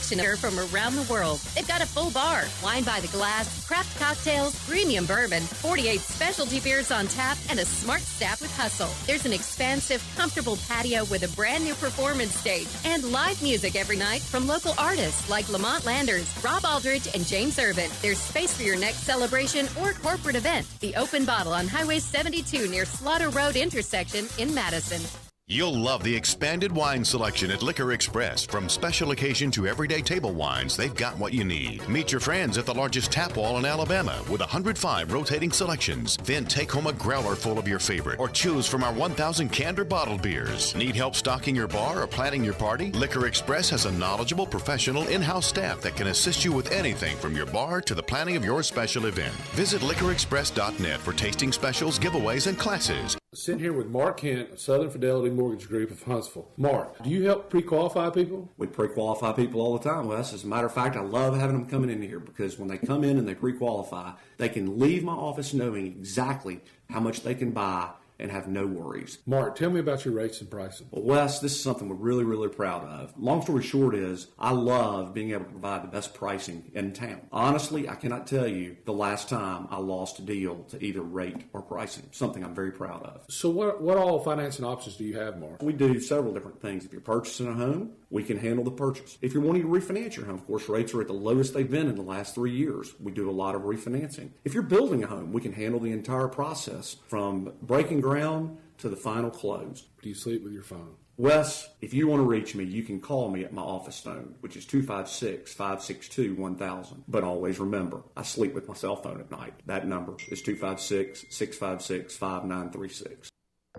selection from around the world. They've got a full bar, wine by the glass, craft cocktails, premium bourbon, 48 specialty beers on tap, and a smart staff with hustle. There's an expansive, comfortable patio with a brand new performance stage and live music every night from local artists like Lamont Landers, Rob Aldridge, and James Irvin. There's space for your next celebration or corporate event. The Open Bottle on Highway 72 near Slaughter Road intersection in Madison. You'll love the expanded wine selection at Liquor Express. From special occasion to everyday table wines, they've got what you need. Meet your friends at the largest tap wall in Alabama with 105 rotating selections. Then take home a growler full of your favorite or choose from our 1,000 canned or bottled beers. Need help stocking your bar or planning your party? Liquor Express has a knowledgeable, professional, in-house staff that can assist you with anything from your bar to the planning of your special event. Visit liquorexpress.net for tasting specials, giveaways, and classes. Sitting here with Mark Kent of Southern Fidelity Mortgage Group of Huntsville. Mark, do you help pre-qualify people? We pre-qualify people all the time, Wes. As a matter of fact, I love having them coming in here because when they come in and they pre-qualify, they can leave my office knowing exactly how much they can buy and have no worries. Mark, tell me about your rates and pricing. Well, Wes, this is something we're really, really proud of. Long story short is, I love being able to provide the best pricing in town. Honestly, I cannot tell you the last time I lost a deal to either rate or pricing, something I'm very proud of. So what all financing options do you have, Mark? We do several different things. If you're purchasing a home, we can handle the purchase. If you're wanting to refinance your home, of course, rates are at the lowest they've been in the last 3 years. We do a lot of refinancing. If you're building a home, we can handle the entire process from breaking ground to the final close. Do you sleep with your phone? Wes, if you want to reach me, you can call me at my office phone, which is 256-562-1000. But always remember, I sleep with my cell phone at night. That number is 256-656-5936.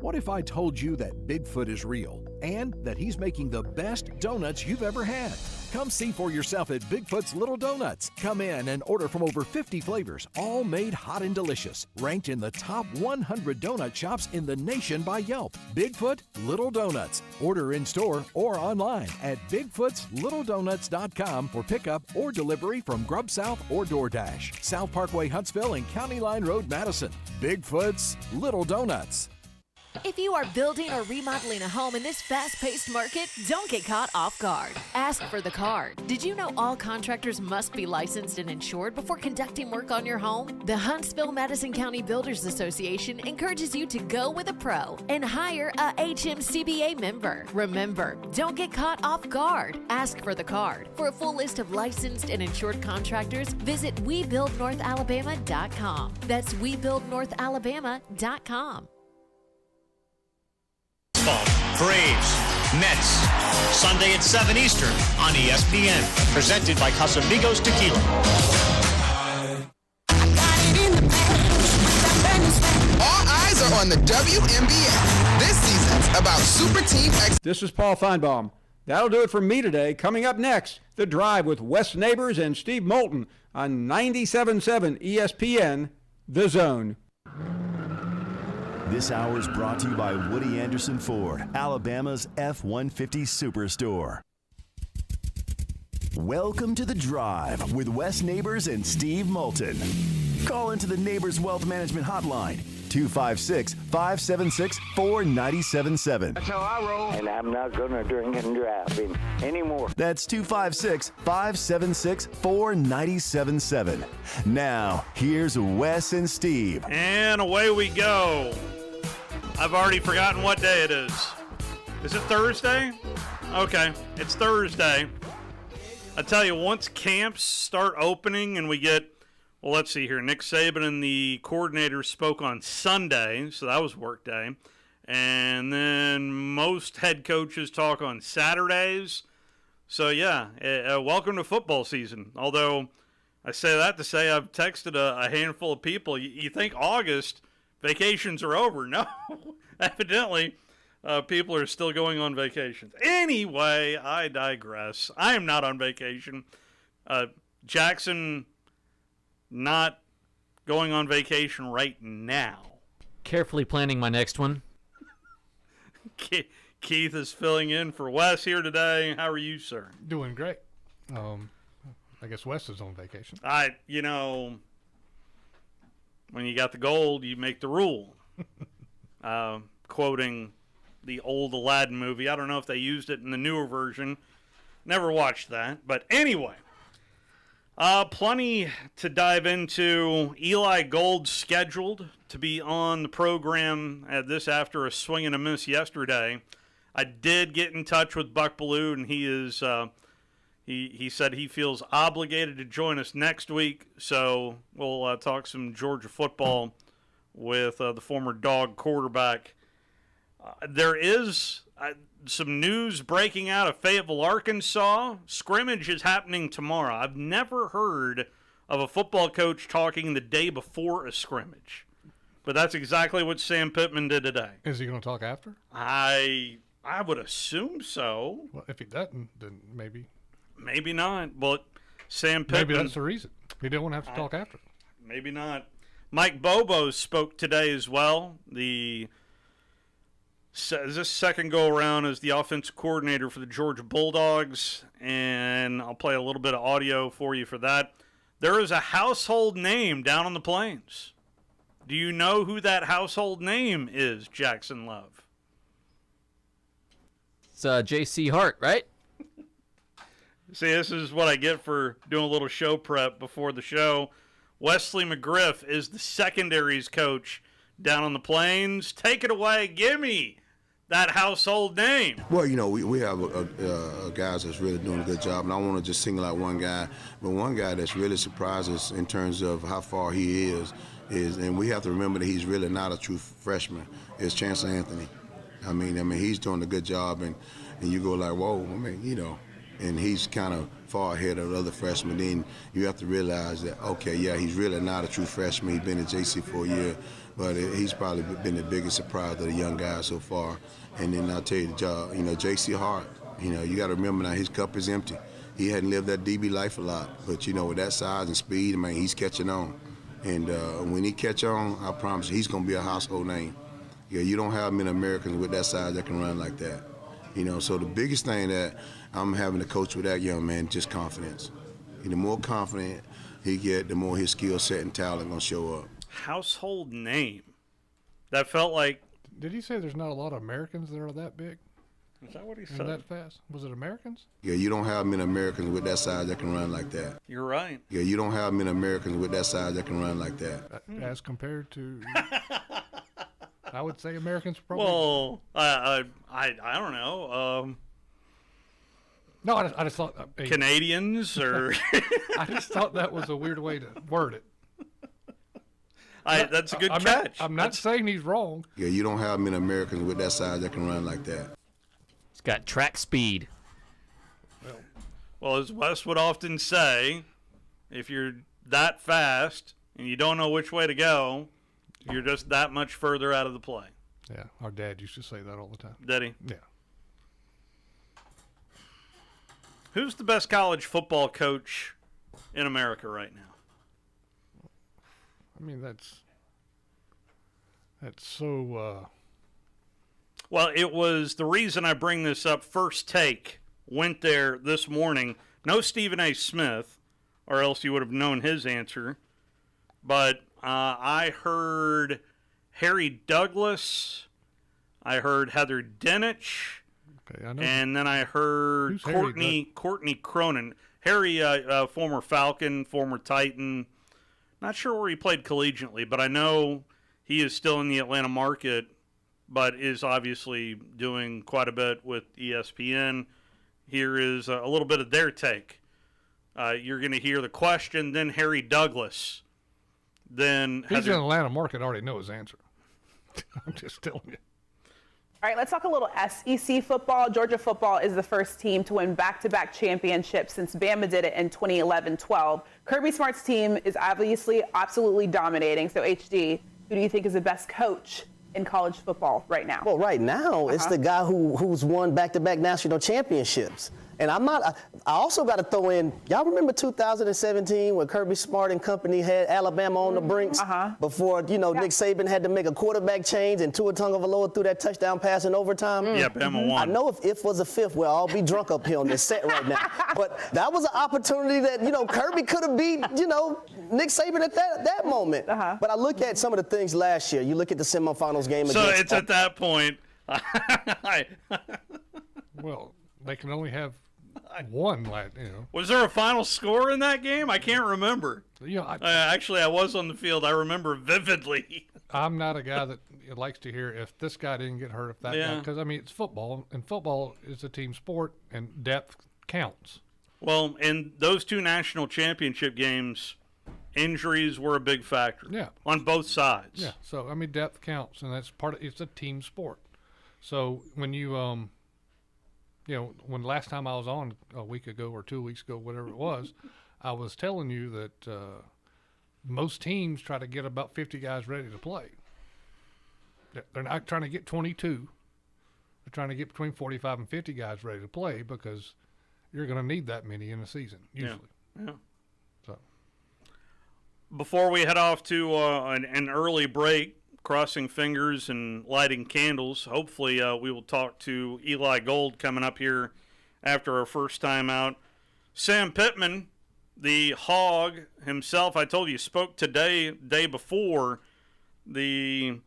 What if I told you that Bigfoot is real and that he's making the best donuts you've ever had? Come see for yourself at Bigfoot's Little Donuts. Come in and order from over 50 flavors, all made hot and delicious. Ranked in the top 100 donut shops in the nation by Yelp. Bigfoot Little Donuts. Order in store or online at bigfootslittledonuts.com for pickup or delivery from Grub South or DoorDash. South Parkway, Huntsville, and County Line Road, Madison. Bigfoot's Little Donuts. If you are building or remodeling a home in this fast-paced market, don't get caught off guard. Ask for the card. Did you know all contractors must be licensed and insured before conducting work on your home? The Huntsville-Madison County Builders Association encourages you to go with a pro and hire a HMCBA member. Remember, don't get caught off guard. Ask for the card. For a full list of licensed and insured contractors, visit WeBuildNorthAlabama.com. That's WeBuildNorthAlabama.com. Braves, Mets, Sunday at 7 Eastern on ESPN. Presented by Casamigos Tequila. All eyes are on the WNBA. This season's about Super Team X. This is Paul Feinbaum. That'll do it for me today. Coming up next, The Drive with Wes Neighbors and Steve Moulton on 97.7 ESPN, The Zone. This hour is brought to you by Woody Anderson Ford, Alabama's F-150 Superstore. Welcome to The Drive with Wes Neighbors and Steve Moulton. Call into the Neighbors Wealth Management Hotline, 256-576-4977. That's how I roll. And I'm not going to drink and drive anymore. That's 256-576-4977. Now, here's Wes and Steve. And away we go. I've already forgotten what day it is. Is it Thursday? Okay, it's Thursday. I tell you, once camps start opening and we get, well, let's see here. Nick Saban and the coordinators spoke on Sunday, so that was work day. And then most head coaches talk on Saturdays. So, yeah, welcome to football season. Although I say that to say I've texted a handful of people. You think August vacations are over? No, evidently people are still going on vacations. Anyway, I digress. I am not on vacation. Jackson not going on vacation right now. Carefully planning my next one. Keith is filling in for Wes here today. How are you, sir? Doing great. I guess Wes is on vacation. When you got the gold, you make the rule. Quoting the old Aladdin movie. I don't know if they used it in the newer version. Never watched that. But anyway, plenty to dive into. Eli Gold scheduled to be on the program at this after a swing and a miss yesterday. I did get in touch with Buck Bellew, and he is he said he feels obligated to join us next week. So we'll talk some Georgia football with the former Dog quarterback. There is some news breaking out of Fayetteville, Arkansas. Scrimmage is happening tomorrow. I've never heard of a football coach talking the day before a scrimmage. But that's exactly what Sam Pittman did today. Is he going to talk after? I would assume so. Well, if he doesn't, then maybe. Maybe not. But Sam Pittman. Maybe that's the reason. He didn't want to have to talk after. Maybe not. Mike Bobo spoke today as well. This second go-around as the offensive coordinator for the Georgia Bulldogs, and I'll play a little bit of audio for you for that. There is a household name down on the Plains. Do you know who that household name is, Jackson Love? It's J.C. Hart, right? See, this is what I get for doing a little show prep before the show. Wesley McGriff is the secondaries coach down on the Plains. Take it away. Give me that household name. Well, you know, we have guys that's really doing a good job, and I want to just single out one guy. But one guy that's really surprised us in terms of how far he is, and we have to remember that he's really not a true freshman, is Chancellor Anthony. I mean, he's doing a good job, and you go like, whoa, and he's kind of far ahead of the other freshmen. Then you have to realize that, okay, yeah, he's really not a true freshman. He's been at JC for a year, but he's probably been the biggest surprise of the young guys so far. And then I'll tell you, JC Hart, you got to remember now his cup is empty. He hadn't lived that DB life a lot, but, with that size and speed, he's catching on. And when he catch on, I promise you, he's going to be a household name. Yeah, you don't have many Americans with that size that can run like that. So the biggest thing that I'm having to coach with that young man, just confidence. The more confident he get, the more his skill set and talent going to show up. Household name. That felt like... Did he say there's not a lot of Americans that are that big? Is that what he said? And that fast? Was it Americans? Yeah, you don't have many Americans with that size that can run like that. You're right. Yeah, you don't have many Americans with that size that can run like that. As compared to... I would say Americans probably... Well, I don't know. No, I just thought... Canadians or... I just thought that was a weird way to word it. That's a good catch. I'm not saying he's wrong. Yeah, you don't have many Americans with that size that can run like that. He's got track speed. Well, as Wes would often say, if you're that fast and you don't know which way to go, you're just that much further out of the play. Yeah, our dad used to say that all the time. Did he? Yeah. Who's the best college football coach in America right now? I mean, that's so... Well, it was the reason I bring this up. First Take went there this morning. No Stephen A. Smith, or else you would have known his answer. But I heard Harry Douglas. I heard Heather Dinich. Okay, I know. And then I heard Courtney Cronin. Harry, former Falcon, former Titan. Not sure where he played collegiately, but I know he is still in the Atlanta market, but is obviously doing quite a bit with ESPN. Here is a little bit of their take. You're going to hear the question, then Harry Douglas. Then he's in the Atlanta market. I already know his answer. I'm just telling you. All right, let's talk a little SEC football. Georgia football is the first team to win back-to-back championships since Bama did it in 2011-12. Kirby Smart's team is obviously absolutely dominating. So, HD, who do you think is the best coach in college football right now? Well, right now, it's the guy who's won back-to-back national championships. And I also got to throw in, y'all remember 2017 when Kirby Smart and company had Alabama on the brinks before, Nick Saban had to make a quarterback change and Tua Tagovailoa threw that touchdown pass in overtime? Yeah, Bama won. I know if was a fifth, we'll all be drunk up here on this set right now. But that was an opportunity that, Kirby could have beat, Nick Saban at that moment. But I look at some of the things last year. You look at the semifinals game. So it's at that point. Well, they can only have won. Was there a final score in that game? I can't remember. Actually, I was on the field. I remember vividly. I'm not a guy that likes to hear if this guy didn't get hurt, if that guy, because it's football, and football is a team sport, and depth counts. Well, in those 2 national championship games, injuries were a big factor. Yeah. On both sides. Yeah. So depth counts, and that's it's a team sport. So when you when last time I was on a week ago or 2 weeks ago, whatever it was, I was telling you that most teams try to get about 50 guys ready to play. They're not trying to get 22. They're trying to get between 45 and 50 guys ready to play because you're going to need that many in a season, usually. Yeah. So before we head off to an early break, crossing fingers and lighting candles, hopefully we will talk to Eli Gold coming up here after our first time out. Sam Pittman, the Hog himself, I told you, spoke day before the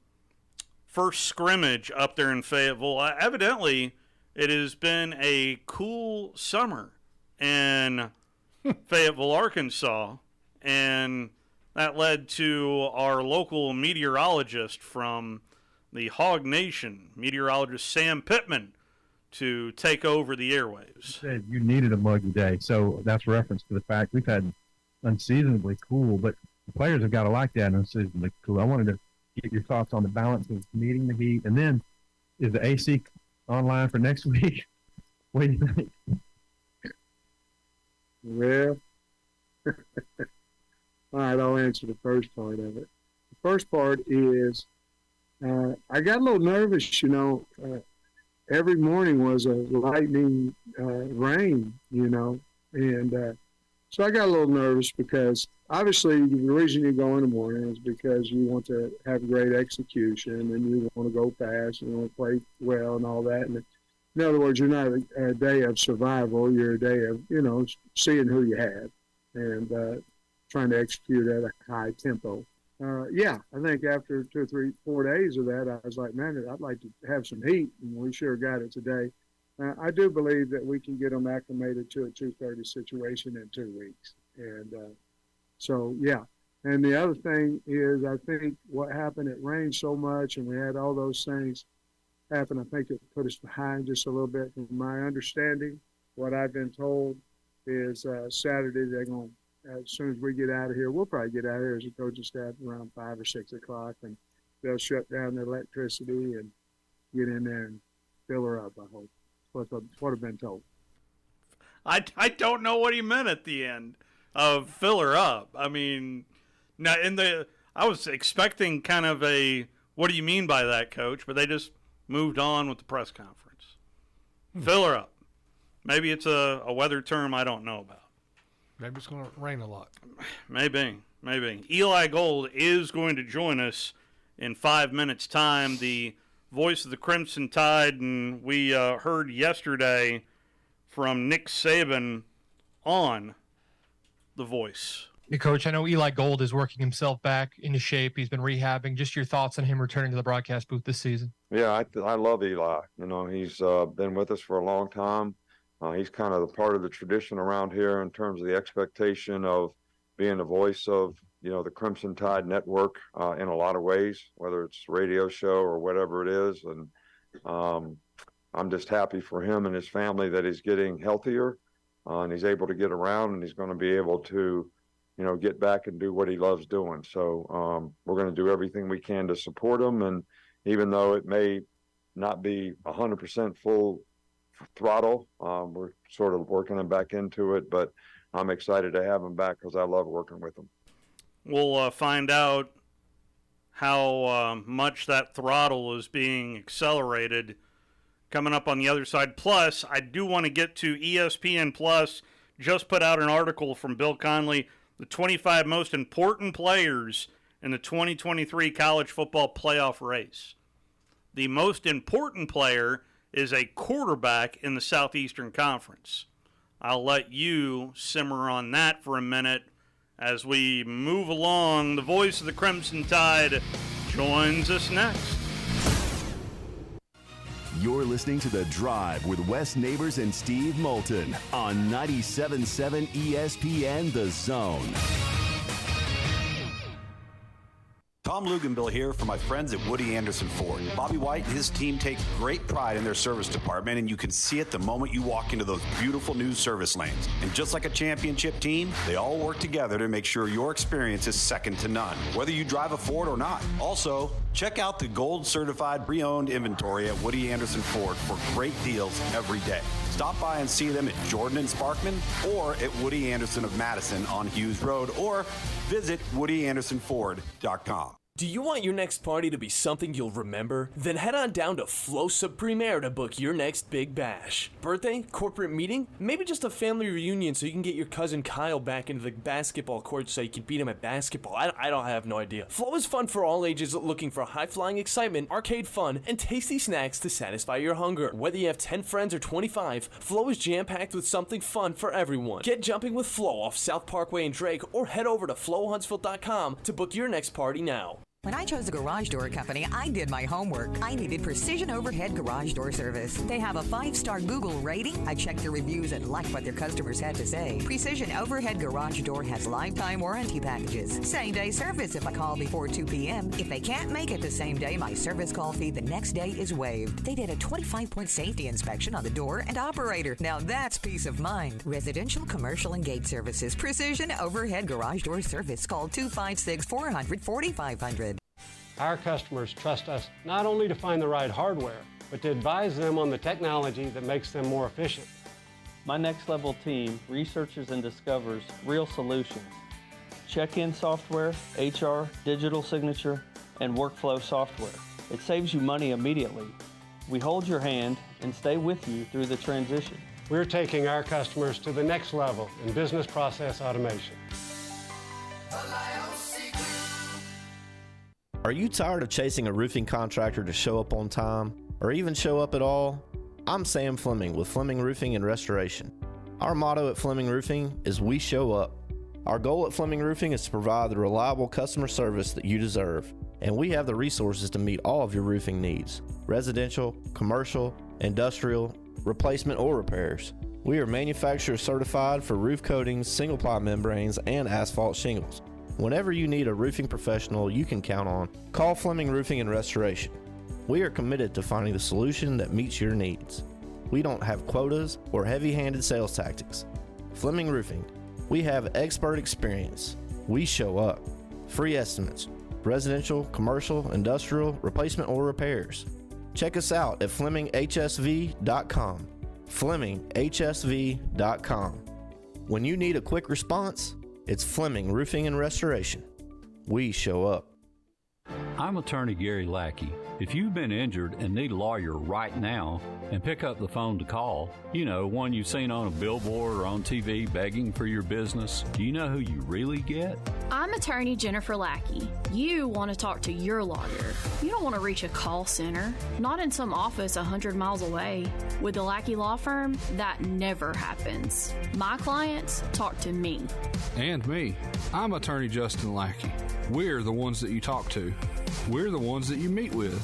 first scrimmage up there in Fayetteville. Evidently, it has been a cool summer in Fayetteville, Arkansas, and that led to our local meteorologist from the Hog Nation, meteorologist Sam Pittman, to take over the airwaves. You needed a muggy day, so that's reference to the fact we've had unseasonably cool, but the players have got to like that unseasonably cool. I wanted to get your thoughts on the balance of needing the heat, and then is the AC online for next week? What do you think? Well, all right, I'll answer the first part of it. The first part is I got a little nervous, every morning was a lightning rain, and so I got a little nervous because obviously the reason you go in the morning is because you want to have great execution and you want to go fast and you want to play well and all that. And in other words, you're not a day of survival. You're a day of, seeing who you have and trying to execute at a high tempo. I think after 2 or 3, 4 days of that, I was like, man, I'd like to have some heat, and we sure got it today. I do believe that we can get them acclimated to a 2:30 situation in 2 weeks. And And the other thing is, I think what happened, it rained so much, and we had all those things happen. I think it put us behind just a little bit. From my understanding, what I've been told is Saturday they're going to, as soon as we get out of here, we'll probably get out of here as a coaching staff around 5 or 6 o'clock, and they'll shut down the electricity and get in there and fill her up, I hope. That's what I've been told. I don't know what he meant at the end of fill her up. I mean, now I was expecting kind of a, what do you mean by that, Coach? But they just moved on with the press conference. Fill her up. Maybe it's a weather term I don't know about. Maybe it's going to rain a lot. Maybe. Eli Gold is going to join us in 5 minutes' time, the voice of the Crimson Tide, and we heard yesterday from Nick Saban on The Voice. Hey, Coach, I know Eli Gold is working himself back into shape. He's been rehabbing. Just your thoughts on him returning to the broadcast booth this season. Yeah, I love Eli. He's been with us for a long time. He's kind of the part of the tradition around here in terms of the expectation of being the voice of, the Crimson Tide Network in a lot of ways, whether it's a radio show or whatever it is. And I'm just happy for him and his family that he's getting healthier and he's able to get around and he's going to be able to, get back and do what he loves doing. So we're going to do everything we can to support him. And even though it may not be 100% full throttle, we're sort of working him back into it, but I'm excited to have him back because I love working with him. We'll find out how much that throttle is being accelerated coming up on the other side. Plus, I do want to get to ESPN Plus. Just put out an article from Bill Conley, the 25 most important players in the 2023 college football playoff race. The most important player is a quarterback in the Southeastern Conference. I'll let you simmer on that for a minute as we move along. The voice of the Crimson Tide joins us next. You're listening to The Drive with Wes Neighbors and Steve Moulton on 97.7 ESPN The Zone. Tom Luganbill here for my friends at Woody Anderson Ford. Bobby White and his team take great pride in their service department, and you can see it the moment you walk into those beautiful new service lanes. And just like a championship team, they all work together to make sure your experience is second to none, whether you drive a Ford or not. Also, check out the gold certified pre-owned inventory at Woody Anderson Ford for great deals every day. Stop by and see them at Jordan and Sparkman or at Woody Anderson of Madison on Hughes Road, or visit WoodyAndersonFord.com. Do you want your next party to be something you'll remember? Then head on down to Flosa Premier to book your next big bash. Birthday? Corporate meeting? Maybe just a family reunion so you can get your cousin Kyle back into the basketball court so you can beat him at basketball. I don't have no idea. Flow is fun for all ages looking for high-flying excitement, arcade fun, and tasty snacks to satisfy your hunger. Whether you have 10 friends or 25, Flow is jam-packed with something fun for everyone. Get jumping with Flow off South Parkway in Drake, or head over to flowhuntsville.com to book your next party now. When I chose a garage door company, I did my homework. I needed Precision Overhead Garage Door Service. They have a 5-star Google rating. I checked their reviews and liked what their customers had to say. Precision Overhead Garage Door has lifetime warranty packages. Same-day service if I call before 2 p.m. If they can't make it the same day, my service call fee the next day is waived. They did a 25-point safety inspection on the door and operator. Now that's peace of mind. Residential, commercial, and gate services. Precision Overhead Garage Door Service. Call 256-400-4500. Our customers trust us not only to find the right hardware, but to advise them on the technology that makes them more efficient. My Next Level team researches and discovers real solutions. Check-in software, HR, digital signature, and workflow software. It saves you money immediately. We hold your hand and stay with you through the transition. We're taking our customers to the next level in business process automation. Are you tired of chasing a roofing contractor to show up on time, or even show up at all? I'm Sam Fleming with Fleming Roofing and Restoration. Our motto at Fleming Roofing is we show up. Our goal at Fleming Roofing is to provide the reliable customer service that you deserve, and we have the resources to meet all of your roofing needs: residential, commercial, industrial, replacement, or repairs. We are manufacturer certified for roof coatings, single-ply membranes, and asphalt shingles. Whenever you need a roofing professional you can count on, call Fleming Roofing and Restoration. We are committed to finding the solution that meets your needs. We don't have quotas or heavy-handed sales tactics. Fleming Roofing, we have expert experience. We show up. Free estimates, residential, commercial, industrial, replacement, or repairs. Check us out at FlemingHSV.com. FlemingHSV.com. When you need a quick response, it's Fleming Roofing and Restoration. We show up. I'm attorney Gary Lackey. If you've been injured and need a lawyer right now, and pick up the phone to call, you know, one you've seen on a billboard or on TV begging for your business, do you know who you really get? I'm attorney Jennifer Lackey. You want to talk to your lawyer. You don't want to reach a call center, not in some office 100 miles away. With the Lackey Law Firm, that never happens. My clients talk to me. And me. I'm attorney Justin Lackey. We're the ones that you talk to. We're the ones that you meet with.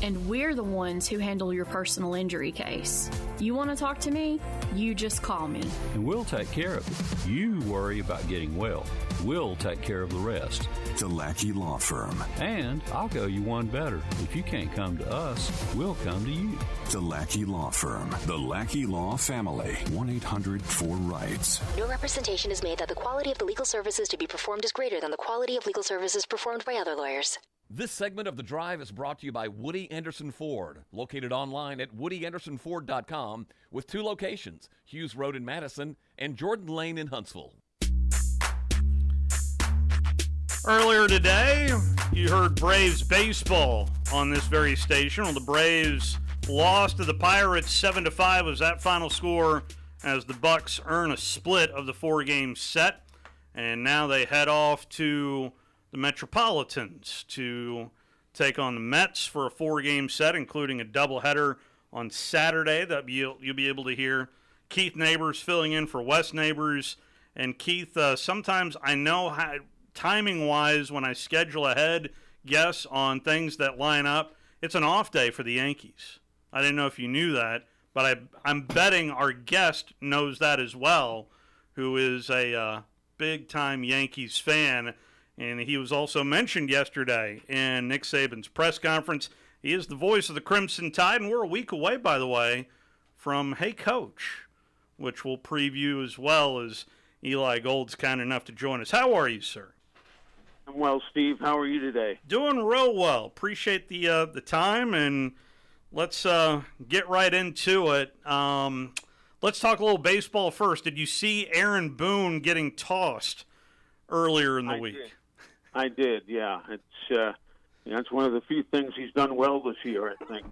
And we're the ones who handle your personal injury case. You want to talk to me? You just call me. And we'll take care of it. You worry about getting well. We'll take care of the rest. The Lackey Law Firm. And I'll go you one better. If you can't come to us, we'll come to you. The Lackey Law Firm. The Lackey Law Family. 1-800-4RIGHTS. No representation is made that the quality of the legal services to be performed is greater than the quality of legal services performed by other lawyers. This segment of The Drive is brought to you by Woody Anderson Ford, located online at WoodyAndersonFord.com with 2 locations, Hughes Road in Madison and Jordan Lane in Huntsville. Earlier today, you heard Braves baseball on this very station. Well, the Braves lost to the Pirates 7-5 was that final score as the Bucks earn a split of the 4-game set. And now they head off to the Metropolitans to take on the Mets for a 4-game set, including a doubleheader on Saturday that you'll be able to hear Keith Neighbors filling in for Wes Neighbors. And Keith, sometimes I know how, timing-wise, when I schedule ahead guests on things that line up, it's an off day for the Yankees. I didn't know if you knew that, but I'm betting our guest knows that as well, who is a big-time Yankees fan, and he was also mentioned yesterday in Nick Saban's press conference. He is the voice of the Crimson Tide, and we're a week away, by the way, from Hey Coach, which we'll preview as well as Eli Gold's kind enough to join us. How are you, sir? I'm well, Steve. How are you today? Doing real well. Appreciate the time, and let's get right into it. Let's talk a little baseball first. Did you see Aaron Boone getting tossed earlier in the week? I did, yeah. It's one of the few things he's done well this year, I think.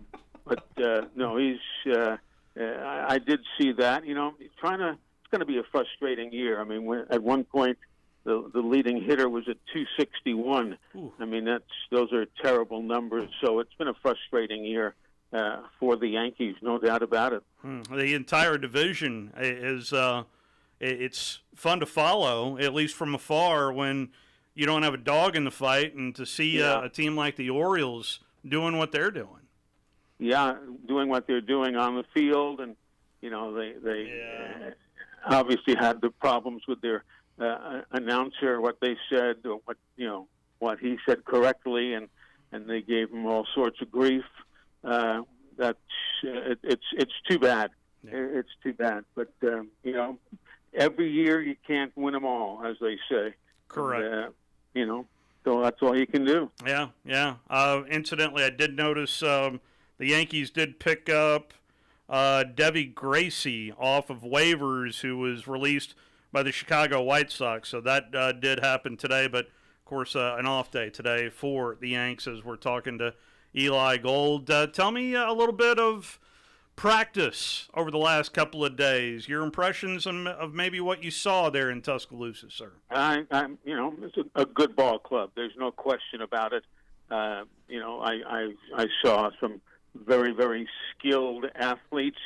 But no, I did see that. It's going to be a frustrating year. I mean, at one point, the leading hitter was at 261. Ooh. I mean, those are terrible numbers. So it's been a frustrating year for the Yankees, no doubt about it. The entire division is it's fun to follow, at least from afar, when you don't have a dog in the fight, and to see a team like the Orioles doing what they're doing. Yeah, doing what they're doing on the field, and they obviously had the problems with their announcer, what they said, or what he said correctly, and they gave him all sorts of grief. It's too bad. Yeah. It's too bad. But every year you can't win them all, as they say. Correct. And, so that's all you can do. Yeah. Incidentally, I did notice the Yankees did pick up Debbie Gracie off of waivers, who was released by the Chicago White Sox. So that did happen today, but of course an off day today for the Yanks as we're talking to Eli Gold. Tell me a little bit of practice over the last couple of days. Your impressions of maybe what you saw there in Tuscaloosa, sir. It's a good ball club. There's no question about it. I saw some very, very skilled athletes,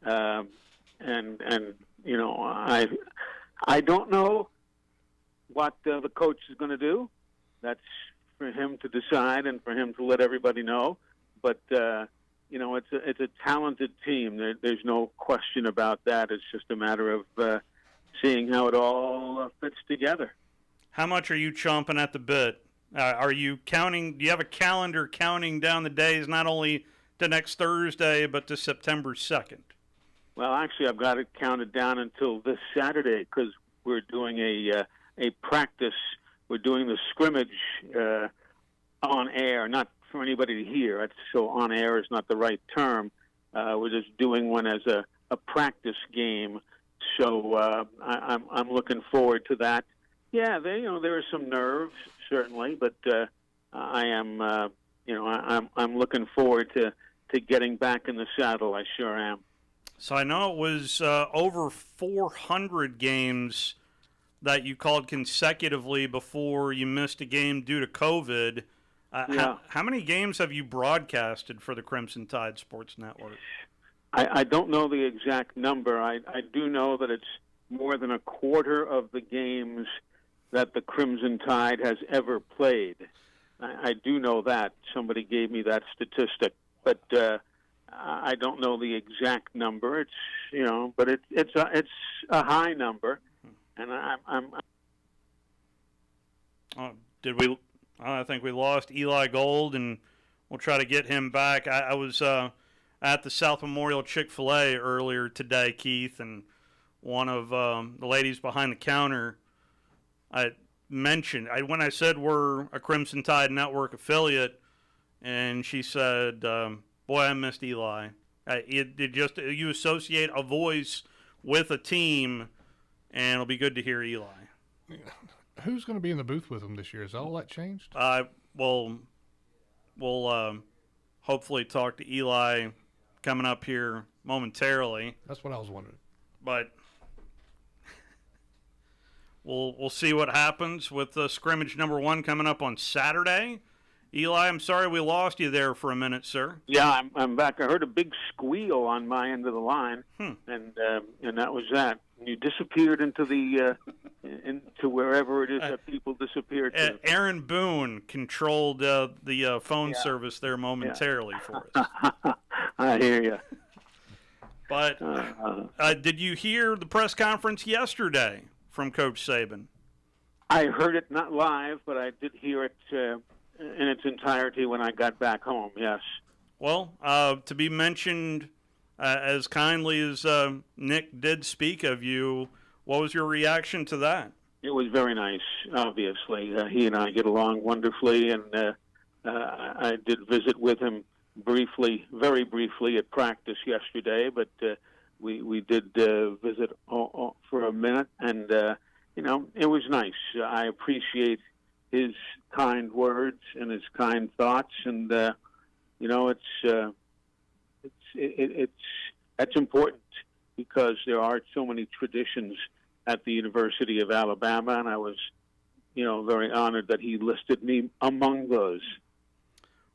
and I don't know what the coach is going to do. That's for him to decide and for him to let everybody know. But it's a talented team. There's no question about that. It's just a matter of seeing how it all fits together. How much are you chomping at the bit? Are you counting? Do you have a calendar counting down the days, not only to next Thursday, but to September 2nd? Well, actually, I've got it counted down until this Saturday because we're doing a practice. We're doing the scrimmage on air, not for anybody to hear. So on air is not the right term. We're just doing one as a practice game. So I'm looking forward to that. Yeah, there are some nerves certainly, but I am I'm looking forward to getting back in the saddle. I sure am. So I know it was over 400 games that you called consecutively before you missed a game due to COVID. How many games have you broadcasted for the Crimson Tide Sports Network? I don't know the exact number. I do know that it's more than a quarter of the games that the Crimson Tide has ever played. I do know that. Somebody gave me that statistic. But I don't know the exact number. But it's a high number. And I think we lost Eli Gold, and we'll try to get him back. I was at the South Memorial Chick-fil-A earlier today, Keith, and one of the ladies behind the counter, I mentioned, when I said we're a Crimson Tide Network affiliate, and she said, boy, I missed Eli. You associate a voice with a team, and it'll be good to hear Eli. Who's going to be in the booth with him this year? Is all that changed? We'll hopefully talk to Eli coming up here momentarily. That's what I was wondering. But we'll see what happens with scrimmage number 1 coming up on Saturday. Eli, I'm sorry we lost you there for a minute, sir. Yeah, I'm back. I heard a big squeal on my end of the line, and that was that. You disappeared into into wherever it is that people disappear to. Aaron Boone controlled the phone service there momentarily for us. I hear you. But did you hear the press conference yesterday from Coach Saban? I heard it not live, but I did hear it in its entirety when I got back home, yes. Well, to be mentioned as kindly as Nick did speak of you, what was your reaction to that? It was very nice, obviously. He and I get along wonderfully, and I did visit with him briefly, very briefly at practice yesterday, but we did visit for a minute, and, it was nice. I appreciate his kind words and his kind thoughts, and, that's important because there are so many traditions at the University of Alabama, and I was, very honored that he listed me among those.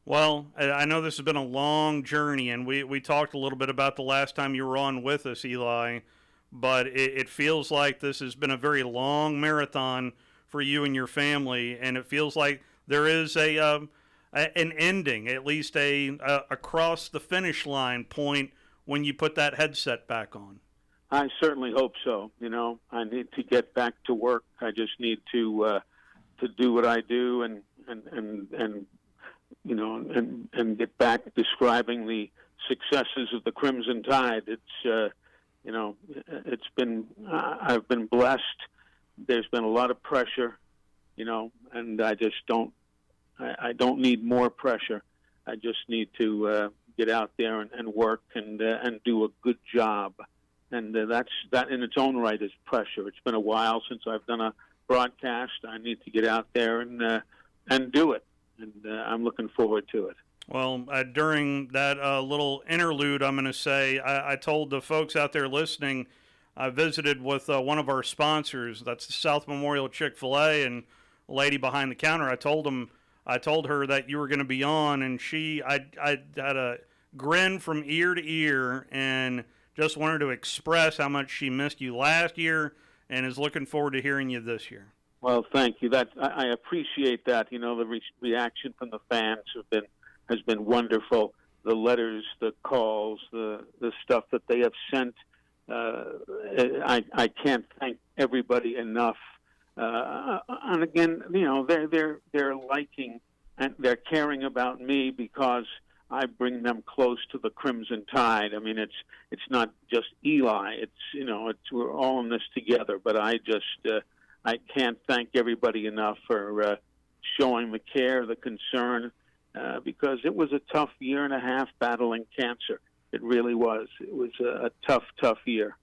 Well, I know this has been a long journey, and we talked a little bit about the last time you were on with us, Eli, but it feels like this has been a very long marathon for you and your family, and it feels like there is an ending, at least a across the finish line point when you put that headset back on. I certainly hope so. I need to get back to work. I just need to do what I do and get back describing the successes of the Crimson Tide. It's it's been I've been blessed. There's been a lot of pressure, and I just don't need more pressure. I just need to get out there and work and do a good job. And that in its own right is pressure. It's been a while since I've done a broadcast. I need to get out there and do it. And I'm looking forward to it. Well, during that little interlude, I'm going to say, I told the folks out there listening, I visited with one of our sponsors. That's the South Memorial Chick-fil-A, and a lady behind the counter. I told her that you were going to be on, and I had a grin from ear to ear, and just wanted to express how much she missed you last year and is looking forward to hearing you this year. Well, thank you. I appreciate that. The reaction from the fans has been wonderful. The letters, the calls, the stuff that they have sent. I can't thank everybody enough. And again, they're liking and they're caring about me because I bring them close to the Crimson Tide. I mean, it's not just Eli. We're all in this together. But I can't thank everybody enough for showing the care, the concern, because it was a tough year and a half battling cancer. It really was. It was a tough year.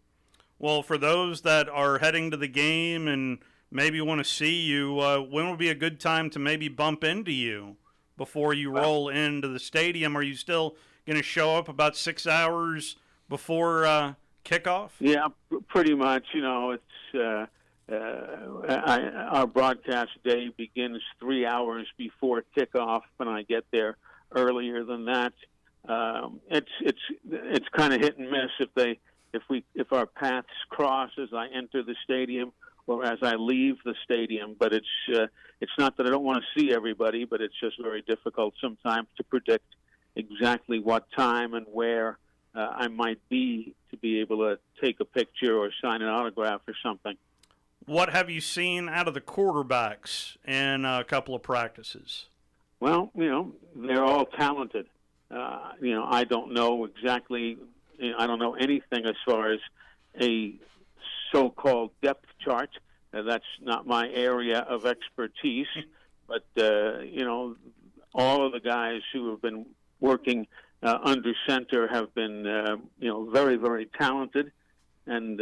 Well, for those that are heading to the game and maybe want to see you, when would be a good time to maybe bump into you before you roll into the stadium? Are you still going to show up about 6 hours before kickoff? Yeah, pretty much. It's our broadcast day begins 3 hours before kickoff, and I get there earlier than that. It's kind of hit and miss if our paths cross as I enter the stadium or as I leave the stadium. But it's not that I don't want to see everybody, but it's just very difficult sometimes to predict exactly what time and where I might be to be able to take a picture or sign an autograph or something. What have you seen out of the quarterbacks in a couple of practices? Well, they're all talented. I don't know exactly. I don't know anything as far as a so-called depth chart. That's not my area of expertise. But all of the guys who have been working under center have been, very, very talented. And,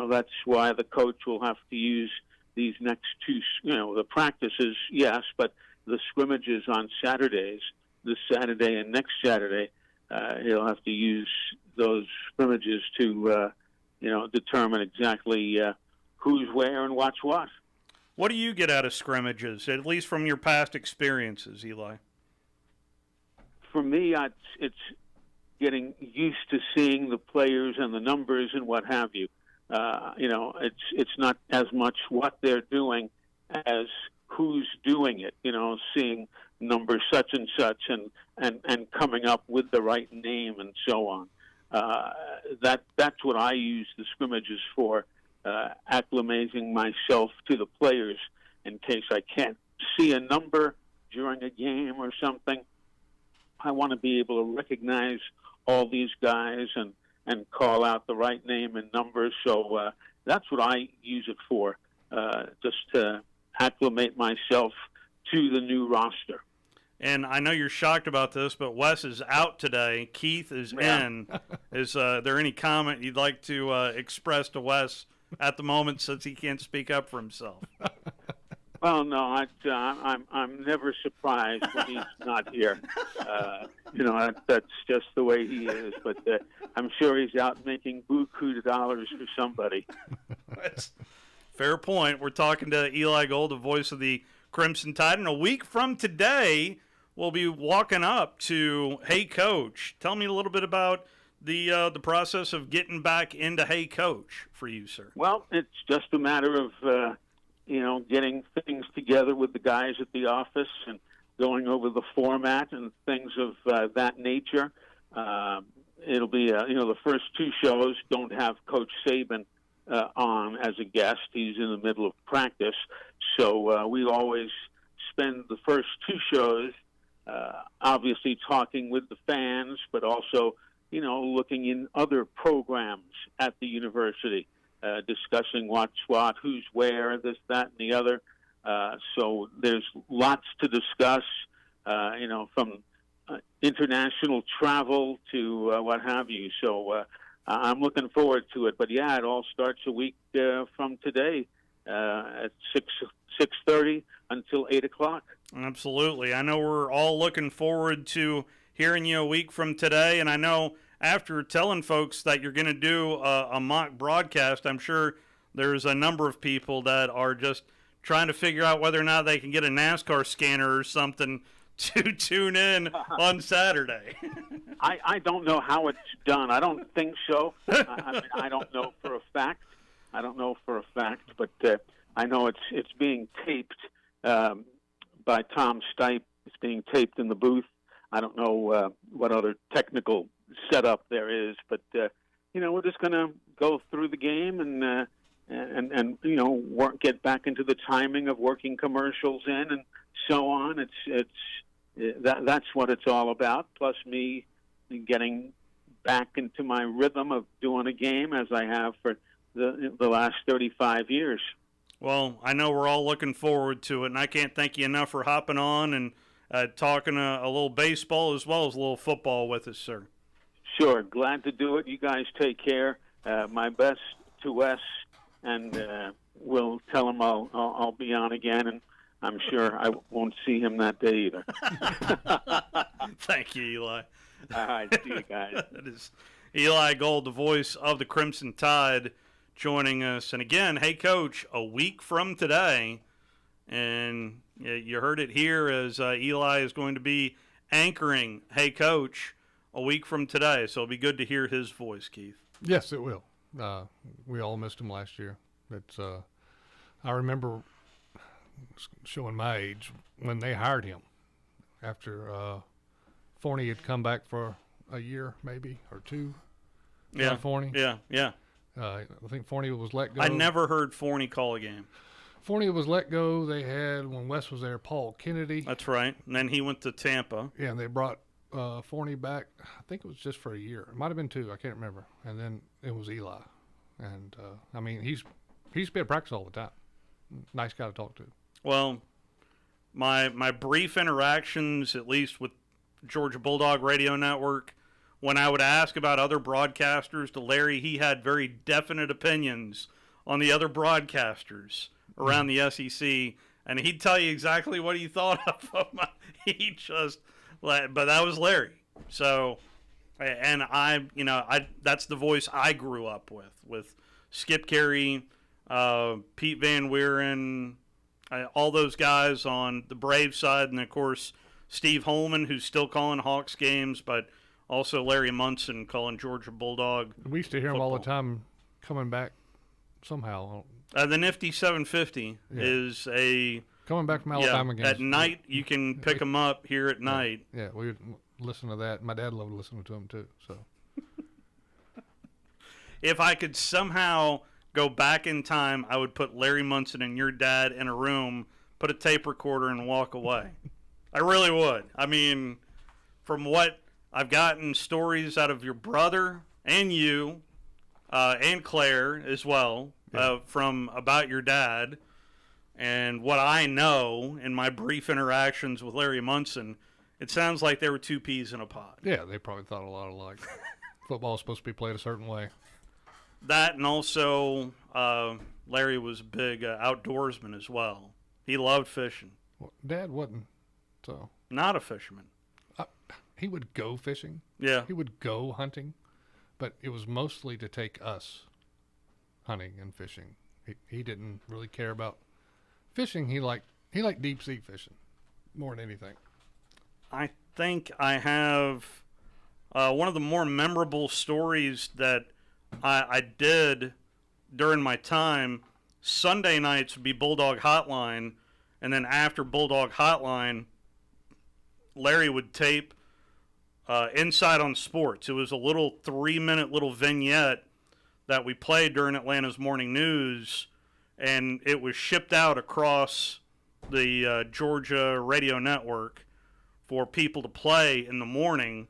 that's why the coach will have to use these next two, the practices, yes, but the scrimmages on Saturdays, this Saturday and next Saturday, he'll have to use those scrimmages to, determine exactly who's where and what's what. What do you get out of scrimmages, at least from your past experiences, Eli? For me, it's getting used to seeing the players and the numbers and what have you. It's not as much what they're doing as who's doing it. Seeing number such and such, and and coming up with the right name and so on. That's what I use the scrimmages for, acclimating myself to the players in case I can't see a number during a game or something. I want to be able to recognize all these guys and call out the right name and numbers. So that's what I use it for, just to acclimate myself to the new roster. And I know you're shocked about this, but Wes is out today. Keith is in. Is there any comment you'd like to express to Wes at the moment, since he can't speak up for himself? Well, no, I'm never surprised when he's not here. That's just the way he is. But I'm sure he's out making buku dollars for somebody. That's fair point. We're talking to Eli Gold, the voice of the Crimson Tide, and a week from today, we'll be walking up to Hey Coach. Tell me a little bit about the process of getting back into Hey Coach for you, sir. Well, it's just a matter of getting things together with the guys at the office and going over the format and things of that nature. It'll be the first two shows don't have Coach Saban on as a guest. He's in the middle of practice, so we always spend the first two shows obviously talking with the fans, but also, looking in other programs at the university, discussing what's what, who's where, this, that, and the other. So there's lots to discuss, from international travel to what have you. So I'm looking forward to it. But, yeah, it all starts a week from today at 6:30 until 8 o'clock. Absolutely. I know we're all looking forward to hearing you a week from today, and I know after telling folks that you're going to do a mock broadcast, I'm sure there's a number of people that are just trying to figure out whether or not they can get a NASCAR scanner or something to tune in on Saturday. I don't know how it's done. I don't think so. I don't know for a fact. But I know it's being taped by Tom Stipe. It's being taped in the booth. I don't know what other technical setup there is, but we're just going to go through the game and get back into the timing of working commercials in and so on. That's what it's all about. Plus me getting back into my rhythm of doing a game as I have for the last 35 years. Well, I know we're all looking forward to it, and I can't thank you enough for hopping on and talking a little baseball as well as a little football with us, sir. Sure. Glad to do it. You guys take care. My best to Wes, and we'll tell him I'll be on again, and I'm sure I won't see him that day either. Thank you, Eli. All right. See you guys. That is Eli Gold, the voice of the Crimson Tide, joining us. And again, Hey Coach, a week from today, and you heard it here as Eli is going to be anchoring Hey Coach a week from today, so it'll be good to hear his voice, Keith. Yes, it will. We all missed him last year. I remember, showing my age, when they hired him after Forney had come back for a year, maybe, or two. Yeah, Forney. Yeah. I think Forney was let go. I never heard Forney call a game. Forney was let go. They had, when Wes was there, Paul Kennedy. That's right. And then he went to Tampa. Yeah, and they brought Forney back. I think it was just for a year. It might have been two. I can't remember. And then it was Eli. And, he's been at practice all the time. Nice guy to talk to. Well, my brief interactions, at least with Georgia Bulldog Radio Network, when I would ask about other broadcasters to Larry, he had very definite opinions on the other broadcasters around the SEC, and he'd tell you exactly what he thought of them. But that was Larry. So, and that's the voice I grew up with Skip Carey, Pete Van Wieren, all those guys on the Brave side, and of course Steve Holman, who's still calling Hawks games, but also Larry Munson calling Georgia Bulldog. We used to hear him all the time coming back somehow. The Nifty 750 is a... Coming back from Alabama games. At night, you can pick them up here at night. Yeah, listen to that. My dad loved listening to them too. So, if I could somehow go back in time, I would put Larry Munson and your dad in a room, put a tape recorder, and walk away. I really would. I mean, from what I've gotten stories out of your brother and you, and Claire as well, from about your dad, and what I know in my brief interactions with Larry Munson, it sounds like they were two peas in a pod. yeah, they probably thought a lot alike. Football's supposed to be played a certain way. That, and also Larry was a big outdoorsman as well. He loved fishing. Well, Dad wasn't, so. Not a fisherman. He would go fishing. Yeah. He would go hunting, but it was mostly to take us hunting and fishing. He didn't really care about fishing. He liked deep sea fishing more than anything. I think I have one of the more memorable stories that I did during my time. Sunday nights would be Bulldog Hotline, and then after Bulldog Hotline, Larry would tape Inside on Sports. It was a little 3-minute little vignette that we played during Atlanta's morning news, and it was shipped out across the Georgia radio network for people to play in the morning.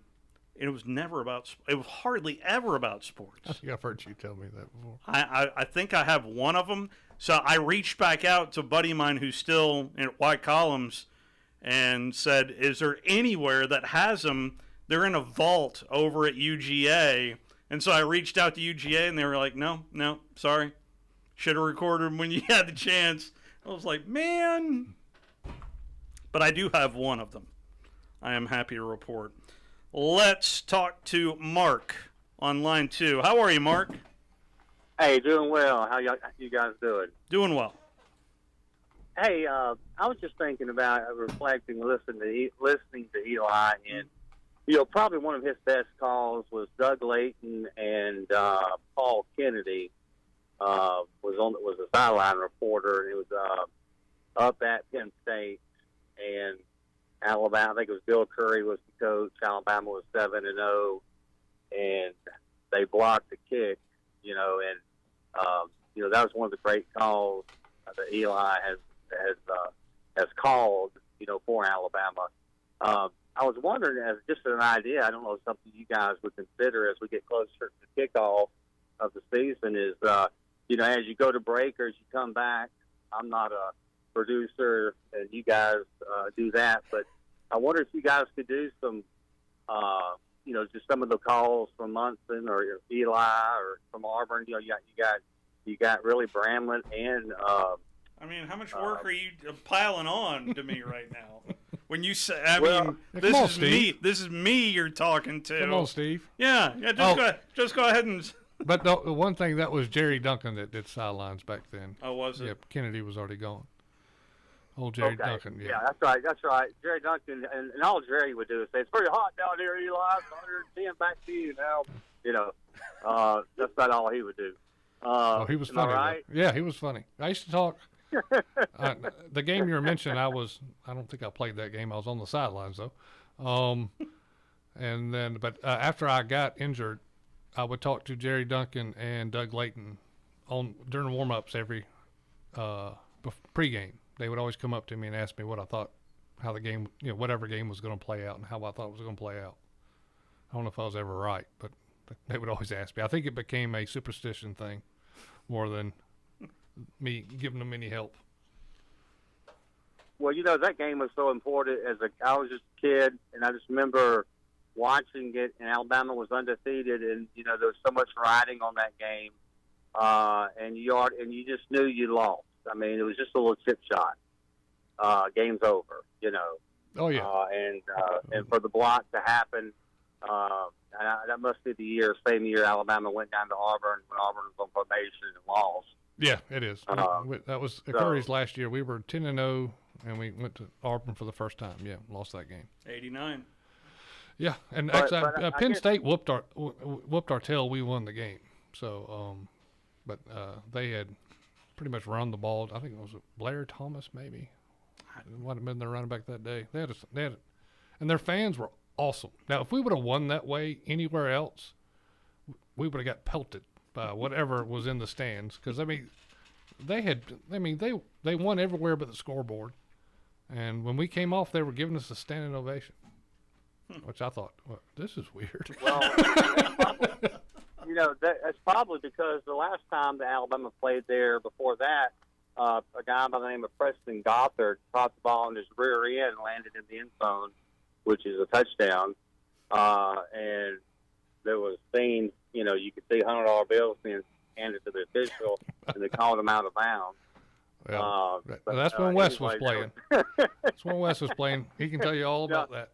It was never about. It was hardly ever about sports. I think I've heard you tell me that before. I think I have one of them. So I reached back out to a buddy of mine who's still in White Columns and said, "Is there anywhere that has them? They're in a vault over at UGA." And so I reached out to UGA, and they were like, "No, sorry. Should have recorded them when you had the chance." I was like, man. But I do have one of them. I am happy to report. Let's talk to Mark on line 2. How are you, Mark? Hey, doing well. How you guys doing? Doing well. Hey, I was just thinking about reflecting, listening to Eli, and probably one of his best calls was Doug Layton and Paul Kennedy was a sideline reporter, and it was up at Penn State and Alabama. I think it was Bill Curry was the coach. Alabama was 7-0, and they blocked the kick. And that was one of the great calls that Eli has called. For Alabama. I was wondering, as just an idea, I don't know if something you guys would consider as we get closer to the kickoff of the season is, as you go to break or as you come back. I'm not a producer, and you guys do that, but I wonder if you guys could do some, just some of the calls from Munson or Eli or from Auburn. You got really Bramlett and. I mean, how much work are you piling on to me right now? When you say, this is me you're talking to. Come on, Steve. Yeah, just go ahead and. But the one thing, that was Jerry Duncan that did sidelines back then. Oh, was it? Yep, Kennedy was already gone. Old Jerry Duncan, yeah. Yeah, that's right. Jerry Duncan, and all Jerry would do is say, "It's pretty hot down here, Eli. It's 110 back to you now." That's about all he would do. He was funny. Right? Yeah, he was funny. I used to talk. The game you were mentioning, I don't think I played that game. I was on the sidelines though. And then, after I got injured, I would talk to Jerry Duncan and Doug Layton during warm-ups every pregame. They would always come up to me and ask me what I thought, how the game, whatever game was going to play out and how I thought it was going to play out. I don't know if I was ever right, but they would always ask me. I think it became a superstition thing more than me giving them any help. Well, that game was so important. I was just a kid, and I just remember watching it, and Alabama was undefeated, and there was so much riding on that game, and you just knew you lost. I mean, it was just a little chip shot. Game's over, Oh yeah. And for the block to happen, that must be the same year Alabama went down to Auburn when Auburn was on probation and lost. Yeah, it is. That was Curry's last year. We were 10-0, and we went to Auburn for the first time. Yeah, lost that game. 89. Yeah, and actually, Penn State whooped our tail. We won the game. So, but they had pretty much run the ball. I think it was Blair Thomas, maybe. It might have been their running back that day. They had, and their fans were awesome. Now, if we would have won that way anywhere else, we would have got pelted by whatever was in the stands. Because they won everywhere but the scoreboard. And when we came off, they were giving us a standing ovation, which I thought, well, this is weird. Well, that's probably because the last time the Alabama played there before that, a guy by the name of Preston Gothard caught the ball in his rear end and landed in the end zone, which is a touchdown. And there was scenes, you could see $100 bills being handed to the official, and they called him out of bounds. Well, that's when Wes was playing. That's when Wes was playing. He can tell you all about that.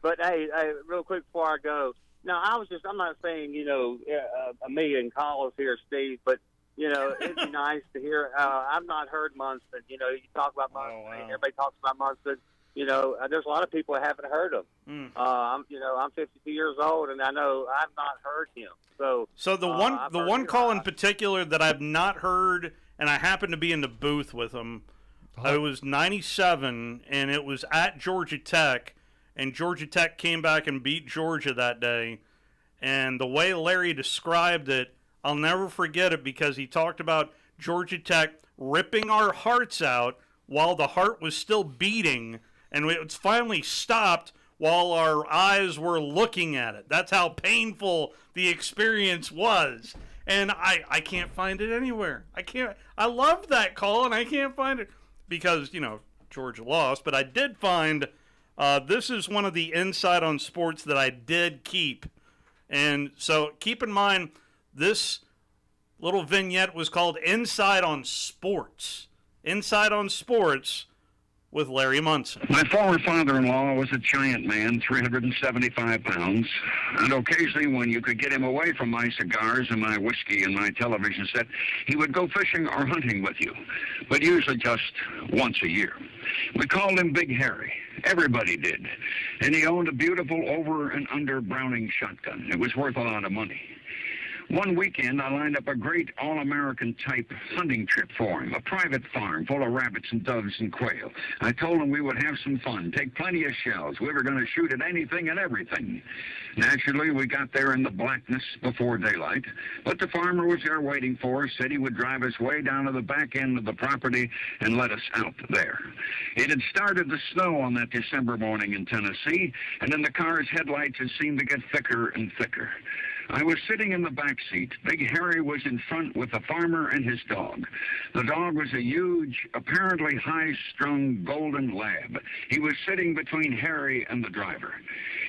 But hey, real quick before I go, I'm not saying, me and Collins here, Steve, but, it'd be nice to hear. I've not heard Munson. You talk about Munson. Everybody talks about Munson. There's a lot of people that haven't heard him. I'm 52 years old, and I know I've not heard him. So the one call in particular that I've not heard, and I happened to be in the booth with him. It was 97, and it was at Georgia Tech, and Georgia Tech came back and beat Georgia that day. And the way Larry described it, I'll never forget it, because he talked about Georgia Tech ripping our hearts out while the heart was still beating, and it finally stopped while our eyes were looking at it. That's how painful the experience was. And I can't find it anywhere. I loved that call, and I can't find it because, Georgia lost. But I did find, this is one of the Inside on Sports that I did keep. And so keep in mind, this little vignette was called Inside on Sports. Inside on Sports with Larry Munson. My former father-in-law was a giant man, 375 pounds, and occasionally when you could get him away from my cigars and my whiskey and my television set, he would go fishing or hunting with you, but usually just once a year. We called him Big Harry. Everybody did. And he owned a beautiful over and under Browning shotgun. It was worth a lot of money. One weekend, I lined up a great all-American type hunting trip for him, a private farm full of rabbits and doves and quail. I told him we would have some fun, take plenty of shells. We were going to shoot at anything and everything. Naturally, we got there in the blackness before daylight, but the farmer was there waiting for us, said he would drive us way down to the back end of the property and let us out there. It had started to snow on that December morning in Tennessee, and then the car's headlights had seemed to get thicker and thicker. I was sitting in the back seat. Big Harry was in front with the farmer and his dog. The dog was a huge, apparently high-strung golden lab. He was sitting between Harry and the driver.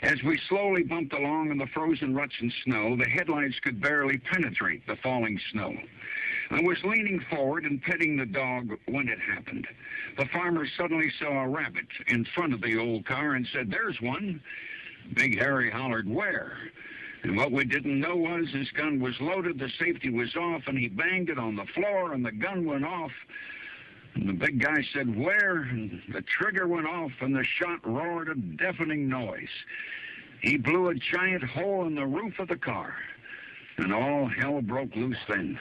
As we slowly bumped along in the frozen ruts and snow, the headlights could barely penetrate the falling snow. I was leaning forward and petting the dog when it happened. The farmer suddenly saw a rabbit in front of the old car and said, "There's one." Big Harry hollered, "Where?" And what we didn't know was his gun was loaded, the safety was off, and he banged it on the floor, and the gun went off. And the big guy said, "Where?" And the trigger went off, and the shot roared a deafening noise. He blew a giant hole in the roof of the car. And all hell broke loose then.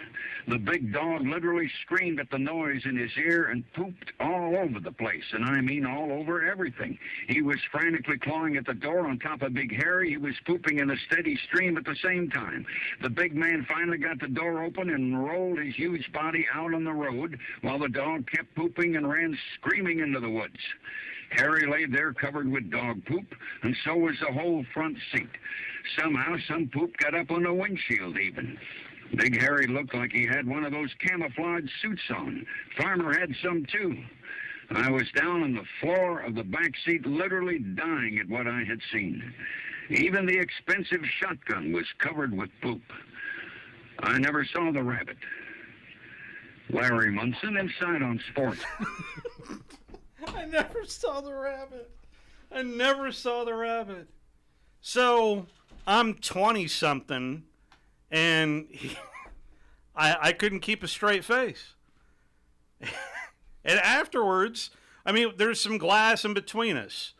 The big dog literally screamed at the noise in his ear and pooped all over the place, and I mean all over everything. He was frantically clawing at the door on top of Big Harry. He was pooping in a steady stream at the same time. The big man finally got the door open and rolled his huge body out on the road while the dog kept pooping and ran screaming into the woods. Harry lay there covered with dog poop, and so was the whole front seat. Somehow, some poop got up on the windshield even. Big Harry looked like he had one of those camouflage suits on. Farmer had some, too. I was down on the floor of the back seat, literally dying at what I had seen. Even the expensive shotgun was covered with poop. I never saw the rabbit. Larry Munson, Inside on Sports. I never saw the rabbit. I never saw the rabbit. So, I'm 20-something, and I couldn't keep a straight face. And afterwards, I mean, there's some glass in between us,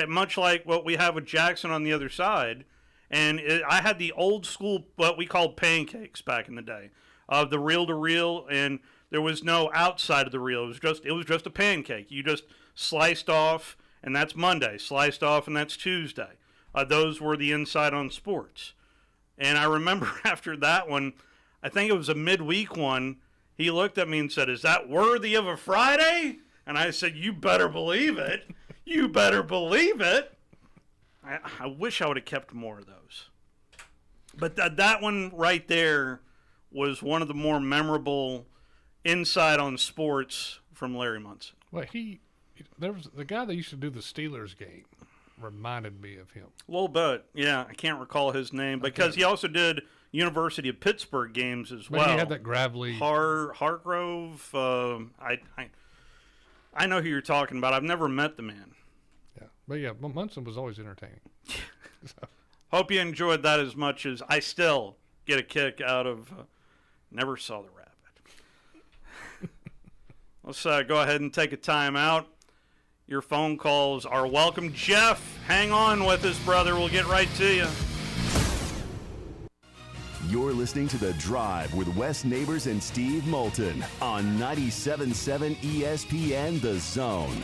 much like what we have with Jackson on the other side. And I had the old school, what we called pancakes back in the day, of the reel-to-reel, and there was no outside of the reel. It was just a pancake. You just sliced off, and that's Monday. Sliced Off, and that's Tuesday. Those were the Inside on Sports. And I remember after that one, I think it was a midweek one, he looked at me and said, "Is that worthy of a Friday?" And I said, "You better believe it. You better believe it." I wish I would have kept more of those. But that one right there was one of the more memorable Inside on Sports from Larry Munson. Well, there was the guy that used to do the Steelers game reminded me of him. A little bit, yeah. I can't recall his name because he also did University of Pittsburgh games as well. He had that gravelly Hargrove. I know who you're talking about. I've never met the man. Yeah, but yeah, Munson was always entertaining. So. Hope you enjoyed that as much as I still get a kick out of. Never saw the rabbit. Let's go ahead and take a time out. Your phone calls are welcome. Jeff, hang on with us, brother. We'll get right to you. You're listening to The Drive with Wes Neighbors and Steve Moulton on 97.7 ESPN The Zone.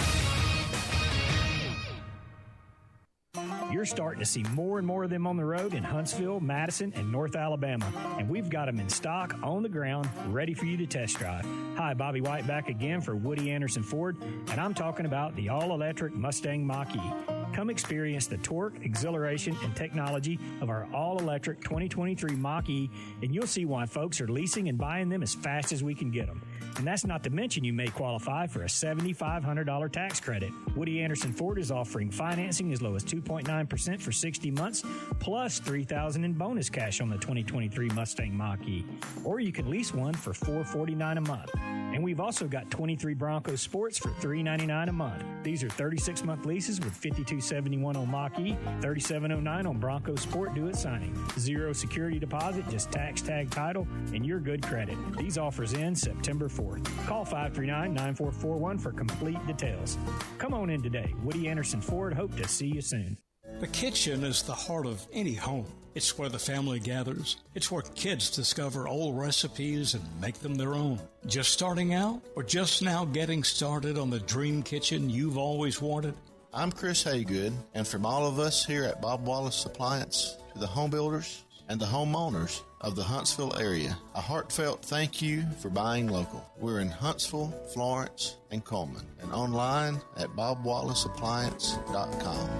You're starting to see more and more of them on the road in Huntsville, Madison, and North Alabama. And we've got them in stock, on the ground, ready for you to test drive. Hi, Bobby White back again for Woody Anderson Ford, and I'm talking about the all-electric Mustang Mach-E. Come experience the torque, exhilaration, and technology of our all-electric 2023 Mach-E, and you'll see why folks are leasing and buying them as fast as we can get them. And that's not to mention you may qualify for a $7,500 tax credit. Woody Anderson Ford is offering financing as low as 2.9% for 60 months, plus $3,000 in bonus cash on the 2023 Mustang Mach-E. Or you can lease one for $449 a month. And we've also got 23 Bronco Sports for $399 a month. These are 36-month leases with $5,271 on Mach-E, $3,709 on Bronco Sport due at signing. Zero security deposit, just tax tag title, and your good credit. These offers end September 4th. Call 539-9441 for complete details. Come on in today. Woody Anderson Ford, hope to see you soon. The kitchen is the heart of any home. It's where the family gathers. It's where kids discover old recipes and make them their own. Just starting out or just now getting started on the dream kitchen you've always wanted? I'm Chris Haygood, and from all of us here at Bob Wallace Appliance to the home builders and the homeowners of the Huntsville area, a heartfelt thank you for buying local. We're in Huntsville, Florence, and Coleman, and online at bobwallaceappliance.com.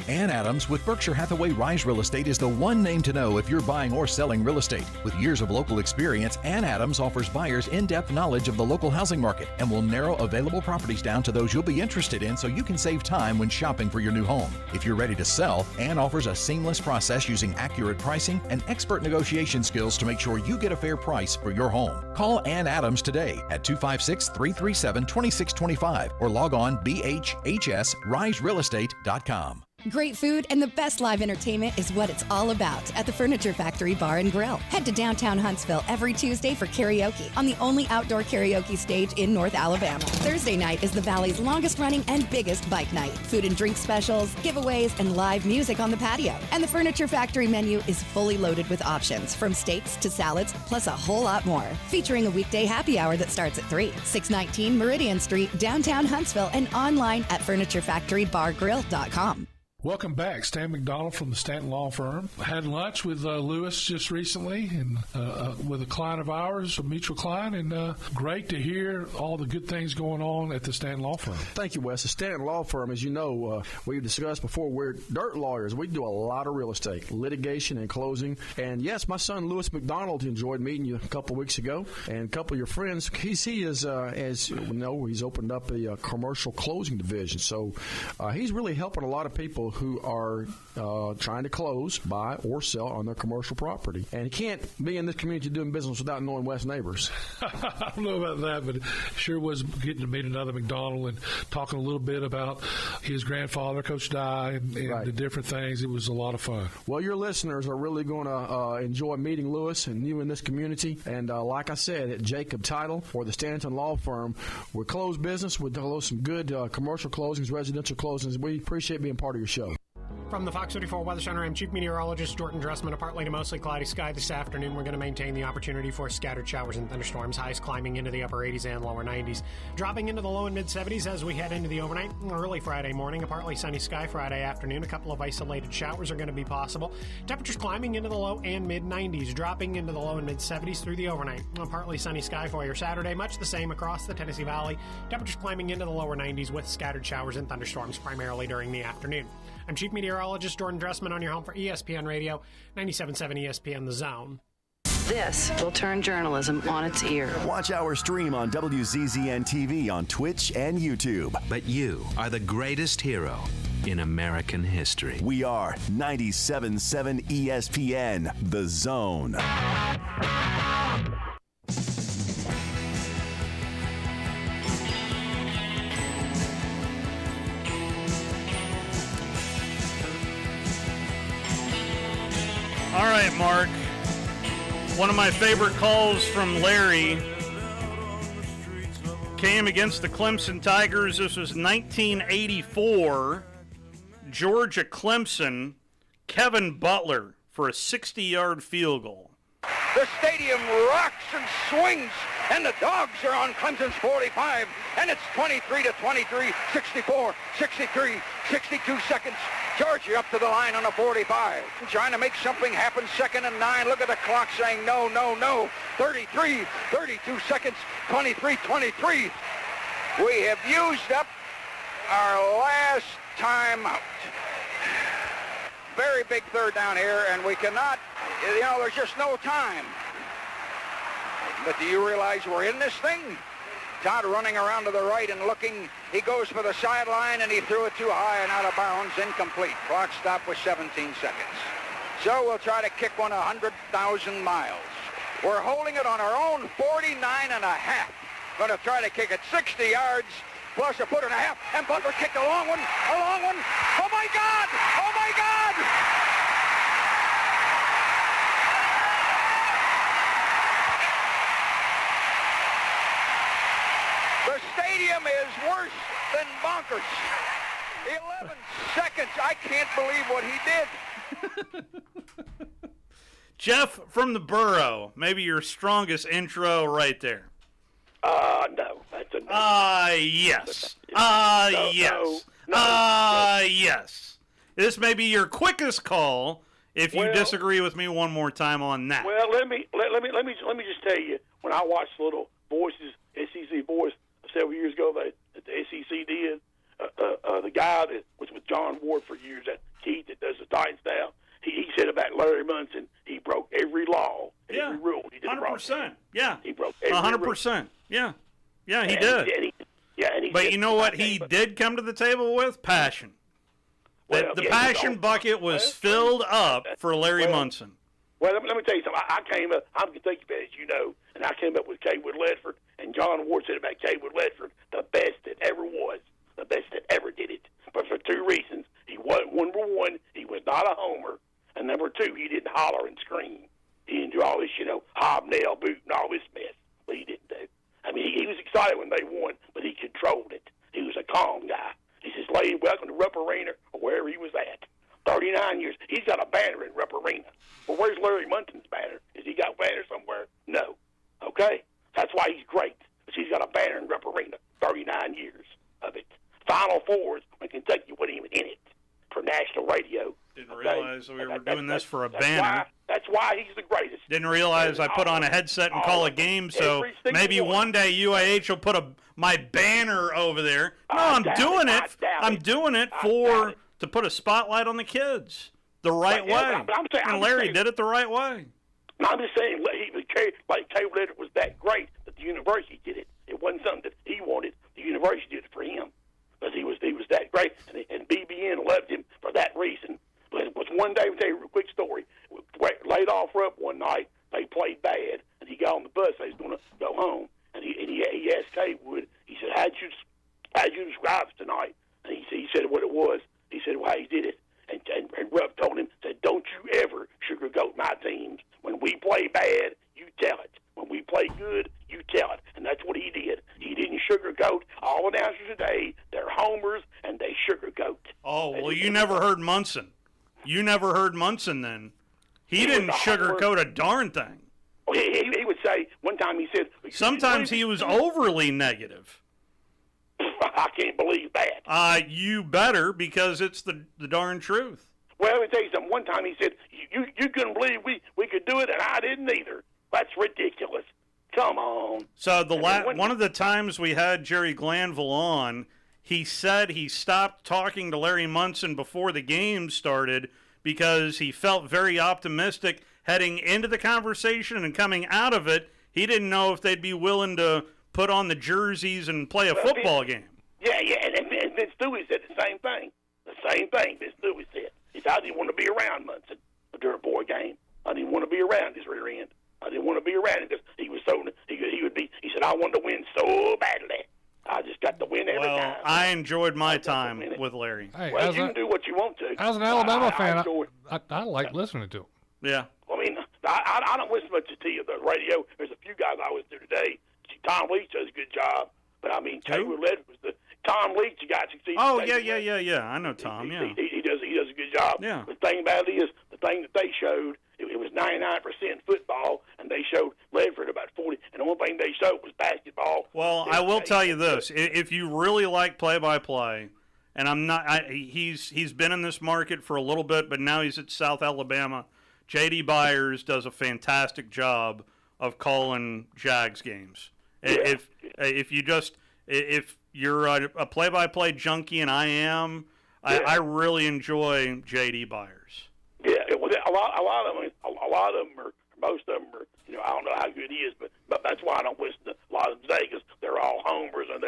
Ann Adams with Berkshire Hathaway Rise Real Estate is the one name to know if you're buying or selling real estate. With years of local experience, Ann Adams offers buyers in-depth knowledge of the local housing market and will narrow available properties down to those you'll be interested in so you can save time when shopping for your new home. If you're ready to sell, Ann offers a seamless process using accurate pricing and expert negotiation skills to make sure you get a fair price for your home. Call Ann Adams today at 256-337-2625 or log on bhhsriserealestate.com. Great food and the best live entertainment is what it's all about at the Furniture Factory Bar and Grill. Head to downtown Huntsville every Tuesday for karaoke on the only outdoor karaoke stage in North Alabama. Thursday night is the Valley's longest running and biggest bike night. Food and drink specials, giveaways, and live music on the patio. And the Furniture Factory menu is fully loaded with options from steaks to salads, plus a whole lot more. Featuring a weekday happy hour that starts at 3. 619 Meridian Street, downtown Huntsville, and online at FurnitureFactoryBarGrill.com. Welcome back. Stan McDonald from the Stanton Law Firm. I had lunch with Lewis just recently and with a client of ours, a mutual client, and great to hear all the good things going on at the Stanton Law Firm. Thank you, Wes. The Stanton Law Firm, as you know, we've discussed before, we're dirt lawyers. We do a lot of real estate, litigation and closing. And yes, my son Lewis McDonald enjoyed meeting you a couple of weeks ago, and a couple of your friends. He is, as you know, he's opened up a commercial closing division. So he's really helping a lot of people who are trying to close, buy, or sell on their commercial property. And you can't be in this community doing business without knowing Wes Neighbors. I don't know about that, but it sure was getting to meet another McDonald and talking a little bit about his grandfather, Coach Dye, and right. The different things. It was a lot of fun. Well, your listeners are really going to enjoy meeting Lewis and you in this community. And like I said, at Jacob Title or the Stanton Law Firm, we close business. We do some good commercial closings, residential closings. We appreciate being part of your show. From the Fox 34 Weather Center, I'm Chief Meteorologist Jordan Dressman. A partly to mostly cloudy sky this afternoon. We're going to maintain the opportunity for scattered showers and thunderstorms. Highs climbing into the upper 80s and lower 90s. Dropping into the low and mid 70s as we head into the overnight. Early Friday morning, a partly sunny sky Friday afternoon. A couple of isolated showers are going to be possible. Temperatures climbing into the low and mid 90s. Dropping into the low and mid 70s through the overnight. A partly sunny sky for your Saturday. Much the same across the Tennessee Valley. Temperatures climbing into the lower 90s with scattered showers and thunderstorms primarily during the afternoon. I'm Chief Meteorologist Jordan Dressman on your home for ESPN Radio, 97.7 ESPN The Zone. This will turn journalism on its ear. Watch our stream on WZZN TV on Twitch and YouTube. But you are the greatest hero in American history. We are 97.7 ESPN The Zone. All right, Mark. One of my favorite calls from Larry came against the Clemson Tigers. This was 1984. Georgia-Clemson. Kevin Butler for a 60-yard field goal. The stadium rocks and swings, and the Dogs are on Clemson's 45, and it's 23-23, 64, 63, 62 seconds. Georgia up to the line on a 45. Trying to make something happen, 2nd and 9. Look at the clock saying no, no, no. 33, 32 seconds, 23, 23. We have used up our last timeout. Very big third down here, and we cannot, there's just no time. But do you realize we're in this thing? Todd running around to the right and looking. He goes for the sideline, and he threw it too high and out of bounds, incomplete. Clock stop with 17 seconds. So we'll try to kick one 100,000 miles. We're holding it on our own 49 and a half. Going to try to kick it 60 yards, plus a foot and a half, and Butler kicked a long one, a long one. Oh, my God! Oh, my God! The stadium is worse than bonkers. 11 seconds. I can't believe what he did. Jeff from the Borough. Maybe your strongest intro right there. No. That's a yes. No, yes. no. Yes. This may be your quickest call if you Well- disagree with me one more time on that. Well, let me just tell you. When I watched Little Voices, SEC Voice, several years ago that the SEC did, the guy that was with John Ward for years, that Keith that does the Titans now, he said about Larry Munson, he broke every law, every rule. He did 100%. Yeah. He broke every 100%. Yeah. Yeah, he did. But you know what he did come to the table with? Passion. The passion bucket was filled up for Larry Munson. Well, let me tell you something. I came up, I'm a Kentucky fan, as you know, and I came up with Kaywood Ledford, and John Ward said about Kaywood Ledford, the best that ever was, the best that ever did it. But for two reasons. Number one, he was not a homer, and number two, he didn't holler and scream. He didn't do all this, hobnail boot and all this mess. But he didn't do. I mean, he was excited when they won, but he controlled it. He was a calm guy. He says, "Lady, welcome to Rupp Arena," or wherever he was at. 39 years. He's got a banner in Rupp Arena. Well, where's Larry Munson's banner? Has he got a banner somewhere? No. Okay? That's why he's great. Because he's got a banner in Rupp Arena. 39 years of it. Final Fours when Kentucky wasn't even in it for national radio. Didn't realize we were doing this for a banner. That's why he's the greatest. Didn't realize I put on a headset and call a game, so maybe one day UAH will put my banner over there. No, I'm doing it. I'm doing it to put a spotlight on the kids the right way. And Larry did it the right way. I'm just saying, Kay Leonard was that great that the university did it. It wasn't something that he wanted. The university did it for him. Because he was that great, and BBN loved him for that reason. But it was one day, I'll tell you a quick story. Laid off Rupp one night. They played bad, and he got on the bus. They was going to go home, and he asked Kaywood. He said, "How'd you describe it tonight?" And he said what it was. He said how he did it, and Rupp told him, said, "Don't you ever sugarcoat my teams. When we play bad, you tell it. When we play good, you tell it." And that's what he did. He didn't sugarcoat. All announcers today, they're homers, and they sugarcoat. Oh, well, you never heard Munson. You never heard Munson then. He didn't sugarcoat a darn thing. He would say, one time he said... Sometimes he was overly negative. I can't believe that. You better, because it's the darn truth. Well, let me tell you something. One time he said, you couldn't believe we could do it, and I didn't either. That's ridiculous. Come on. So one of the times we had Jerry Glanville on, he said he stopped talking to Larry Munson before the game started because he felt very optimistic heading into the conversation and coming out of it. He didn't know if they'd be willing to put on the jerseys and play a football game. Yeah, and Vince Dewey said the same thing. The same thing Vince Dewey said. He said, I didn't want to be around Munson during a boy game. I didn't want to be around his rear end. I didn't want to be around him because he was so he said, I wanted to win so badly. I just got to win every time. I enjoyed my time with Larry. Hey, well, you can do what you want to. As an Alabama fan, I like listening to him. Yeah. I mean, I don't listen much to the radio. There's a few guys I listen to today. Tom Leach does a good job. But, I mean, Taylor Led was the Tom Leach, the guy that succeeded. Oh, yeah. I know Tom, yeah. He does a good job. Yeah. The thing about it is, the thing that they showed, it was 99% football, and they showed Ledford about 40, and the only thing they showed was basketball. Well, I will tell you this. If you really like play-by-play, and I'm not he's been in this market for a little bit, but now he's at South Alabama, J.D. Byers does a fantastic job of calling Jags games. Yeah. If you're a play-by-play junkie, and I am, yeah. I really enjoy J.D. Byers. Yeah, a lot of them are, most of them are, I don't know how good he is, but that's why I don't listen to a lot of them today, because they're all homers, and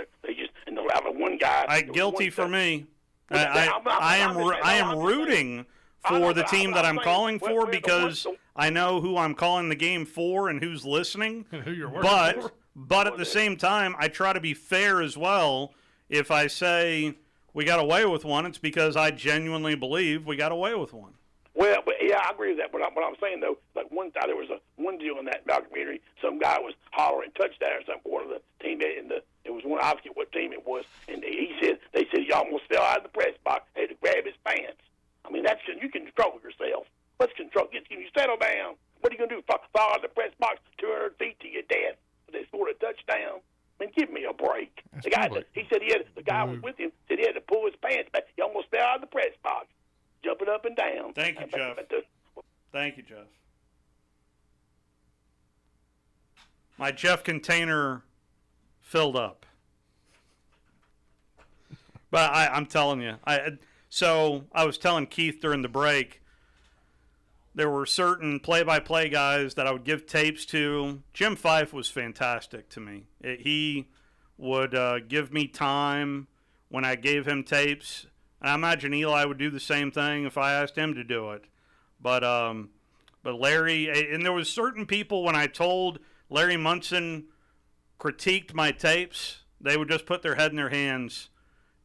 and they'll have one guy. Guilty for me. I am rooting for the team that I'm calling for, because I know who I'm calling the game for and who's listening. And who you're working for. But at the same time, I try to be fair as well. If I say we got away with one, it's because I genuinely believe we got away with one. Well, yeah, I agree with that. But what I'm saying, though, like one time there was one deal in that documentary, some guy was hollering touchdown or something for one of the teammates, and it was one, I forget what team it was, and they said he almost fell out of the press box, had to grab his pants. I mean, you can control yourself. Let's control. Can you settle down? What are you going to do? Fall out of the press box 200 feet to your death? They scored a touchdown. I mean, give me a break. The guy was with him said he had to pull his pants back. He almost fell out of the press box, jumping up and down. Thank you, Jeff. Thank you, Jeff. My Jeff container filled up. But I'm telling you, so I was telling Keith during the break, there were certain play-by-play guys that I would give tapes to. Jim Fife was fantastic to me. He would give me time when I gave him tapes. And I imagine Eli would do the same thing if I asked him to do it. But Larry, and there was certain people when I told Larry Munson critiqued my tapes, they would just put their head in their hands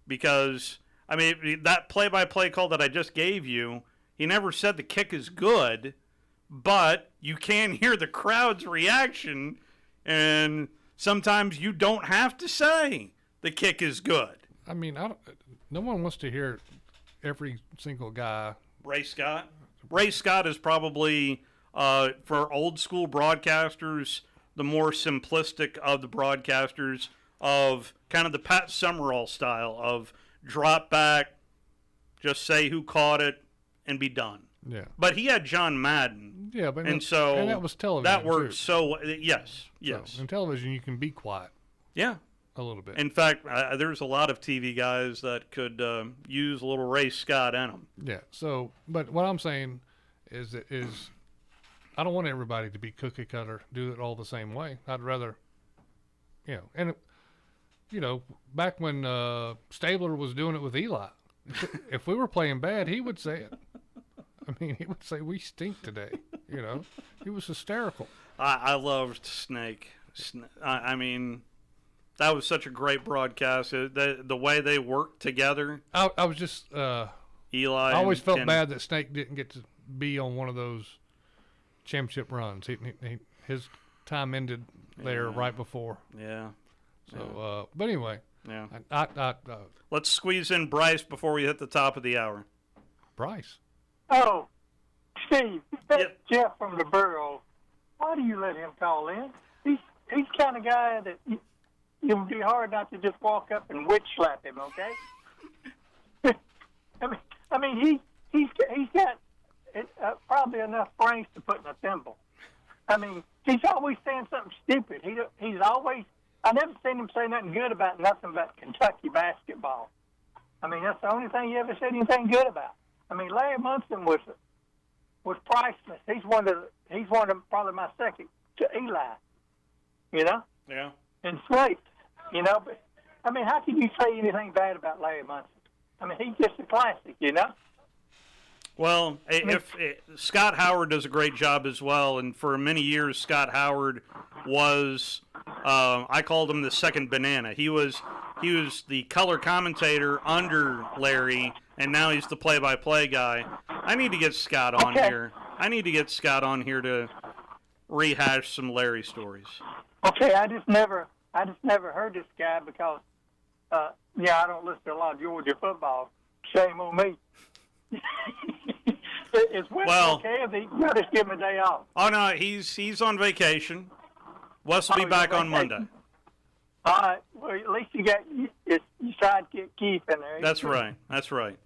because, I mean, that play-by-play call that I just gave you, he never said the kick is good, but you can hear the crowd's reaction, and sometimes you don't have to say the kick is good. I mean, no one wants to hear every single guy. Ray Scott? Ray Scott is probably, for old school broadcasters, the more simplistic of the broadcasters, of kind of the Pat Summerall style of drop back, just say who caught it, and be done. Yeah. But he had John Madden. Yeah, but and that was television. That worked too. so yes. So, in television, you can be quiet. Yeah. A little bit. In fact, there's a lot of TV guys that could use a little Ray Scott in them. Yeah. So, but what I'm saying is I don't want everybody to be cookie cutter, do it all the same way. I'd rather, back when Stabler was doing it with Eli, if we were playing bad, he would say it. I mean, he would say, we stink today. He was hysterical. I loved Snake. I mean, that was such a great broadcast. The way they worked together. I was just Eli. I always felt bad that Snake didn't get to be on one of those championship runs. His time ended there right before. Yeah. So, but anyway. Yeah. I let's squeeze in Bryce before we hit the top of the hour. Bryce. Oh, Steve, that's Jeff from the borough. Why do you let him call in? He's kind of guy that it would be hard not to just walk up and witch slap him, okay? I mean, he's got probably enough brains to put in a thimble. I mean, he's always saying something stupid. He's always. I never seen him say nothing good about nothing but Kentucky basketball. I mean, that's the only thing he ever said anything good about. I mean, Larry Munson was priceless. He's one of probably my second to Eli. You know? Yeah. And Slate. You know, but I mean, how can you say anything bad about Larry Munson? I mean, he's just a classic. You know? Well, Scott Howard does a great job as well, and for many years, Scott Howard was, I called him the second banana. He was the color commentator under Larry, and now he's the play-by-play guy. I need to get Scott on here. I need to get Scott on here to rehash some Larry stories. Okay, I just never heard this guy because, I don't listen to a lot of Georgia football. Shame on me. Is Wes okay if he just give him a day off? Oh no, he's on vacation. Wes will be back on Monday. All right. Well, at least you tried to get Keith in there. That's right. That's right.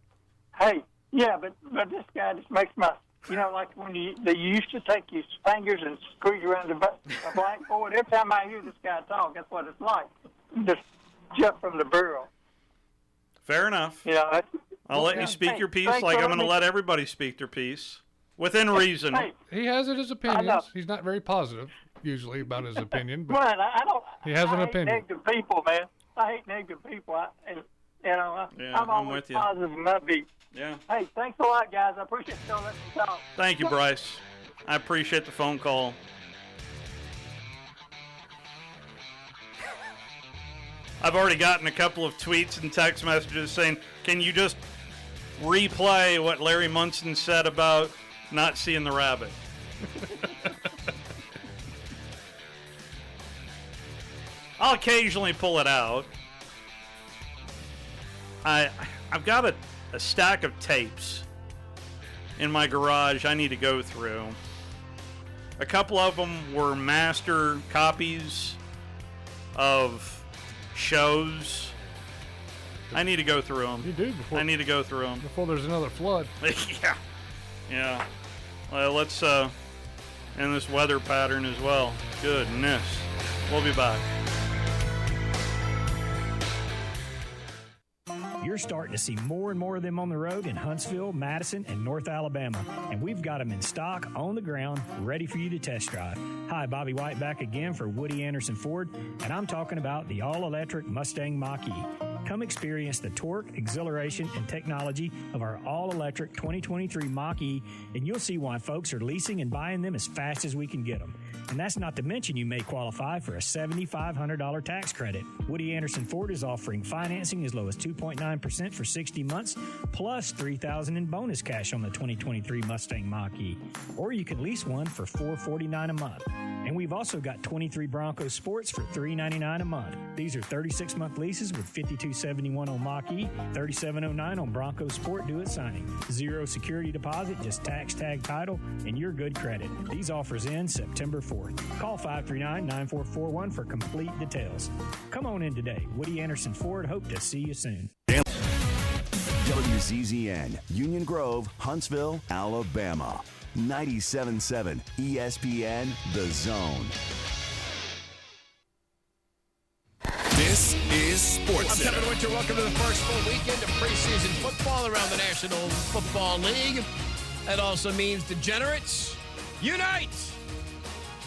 Hey, yeah, but this guy just makes my, like when you used to take your fingers and squeeze around the blackboard. Every time I hear this guy talk, that's what it's like. Just Jeff from the borough. Fair enough. Yeah. I'll let you speak your piece like I'm going to let everybody speak their piece. Within reason. He has his opinions. He's not very positive, usually, about his opinion. But I don't. He has an opinion. I hate negative people, man. I hate negative people. I'm always with you. positive and upbeat. Yeah. Hey, thanks a lot, guys. I appreciate you letting me talk. Thank you, Bryce. I appreciate the phone call. I've already gotten a couple of tweets and text messages saying, can you just replay what Larry Munson said about not seeing the rabbit? I'll occasionally pull it out. I've got a stack of tapes in my garage I need to go through. A couple of them were master copies of shows. I need to go through them. You do before. I need to go through them before there's another flood. Yeah. Well, let's end this weather pattern as well. Goodness. We'll be back. You're starting to see more and more of them on the road in Huntsville, Madison, and North Alabama. And we've got them in stock, on the ground, ready for you to test drive. Hi, Bobby White back again for Woody Anderson Ford, and I'm talking about the all-electric Mustang Mach-E. Come experience the torque, exhilaration, and technology of our all-electric 2023 Mach-E, and you'll see why folks are leasing and buying them as fast as we can get them. And that's not to mention you may qualify for a $7,500 tax credit. Woody Anderson Ford is offering financing as low as 2.9% for 60 months, plus $3,000 in bonus cash on the 2023 Mustang Mach-E. Or you can lease one for $449 a month. And we've also got 23 Bronco Sports for $399 a month. These are 36-month leases with $5,271 on Mach-E, $3,709 on Bronco Sport due at signing. Zero security deposit, just tax tag title, and your good credit. These offers end September 4th. Call 539-9441 for complete details. Come on in today. Woody Anderson Ford, hope to see you soon. WZZN, Union Grove, Huntsville, Alabama. 97.7 ESPN, The Zone. This is Sports I'm Kevin Winter. Welcome to the first full weekend of preseason football around the National Football League. That also means degenerates unite.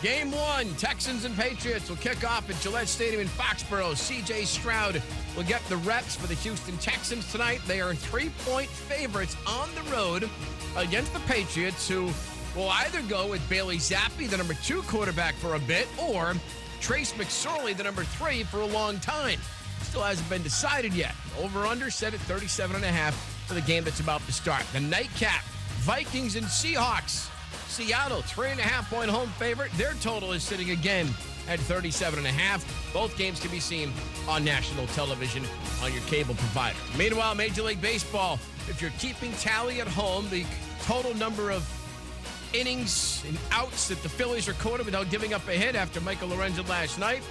Game 1, Texans and Patriots will kick off at Gillette Stadium in Foxborough. C.J. Stroud will get the reps for the Houston Texans tonight. They are 3-point favorites on the road against the Patriots, who will either go with Bailey Zappi, the number 2 quarterback, for a bit, or Trace McSorley, the number 3, for a long time. Still hasn't been decided yet. Over-under set at 37.5 for the game that's about to start. The nightcap, Vikings and Seahawks. Seattle, 3.5-point home favorite. Their total is sitting again at 37.5. Both games can be seen on national television on your cable provider. Meanwhile, Major League Baseball, if you're keeping tally at home, the total number of innings and outs that the Phillies recorded without giving up a hit after Michael Lorenzen last night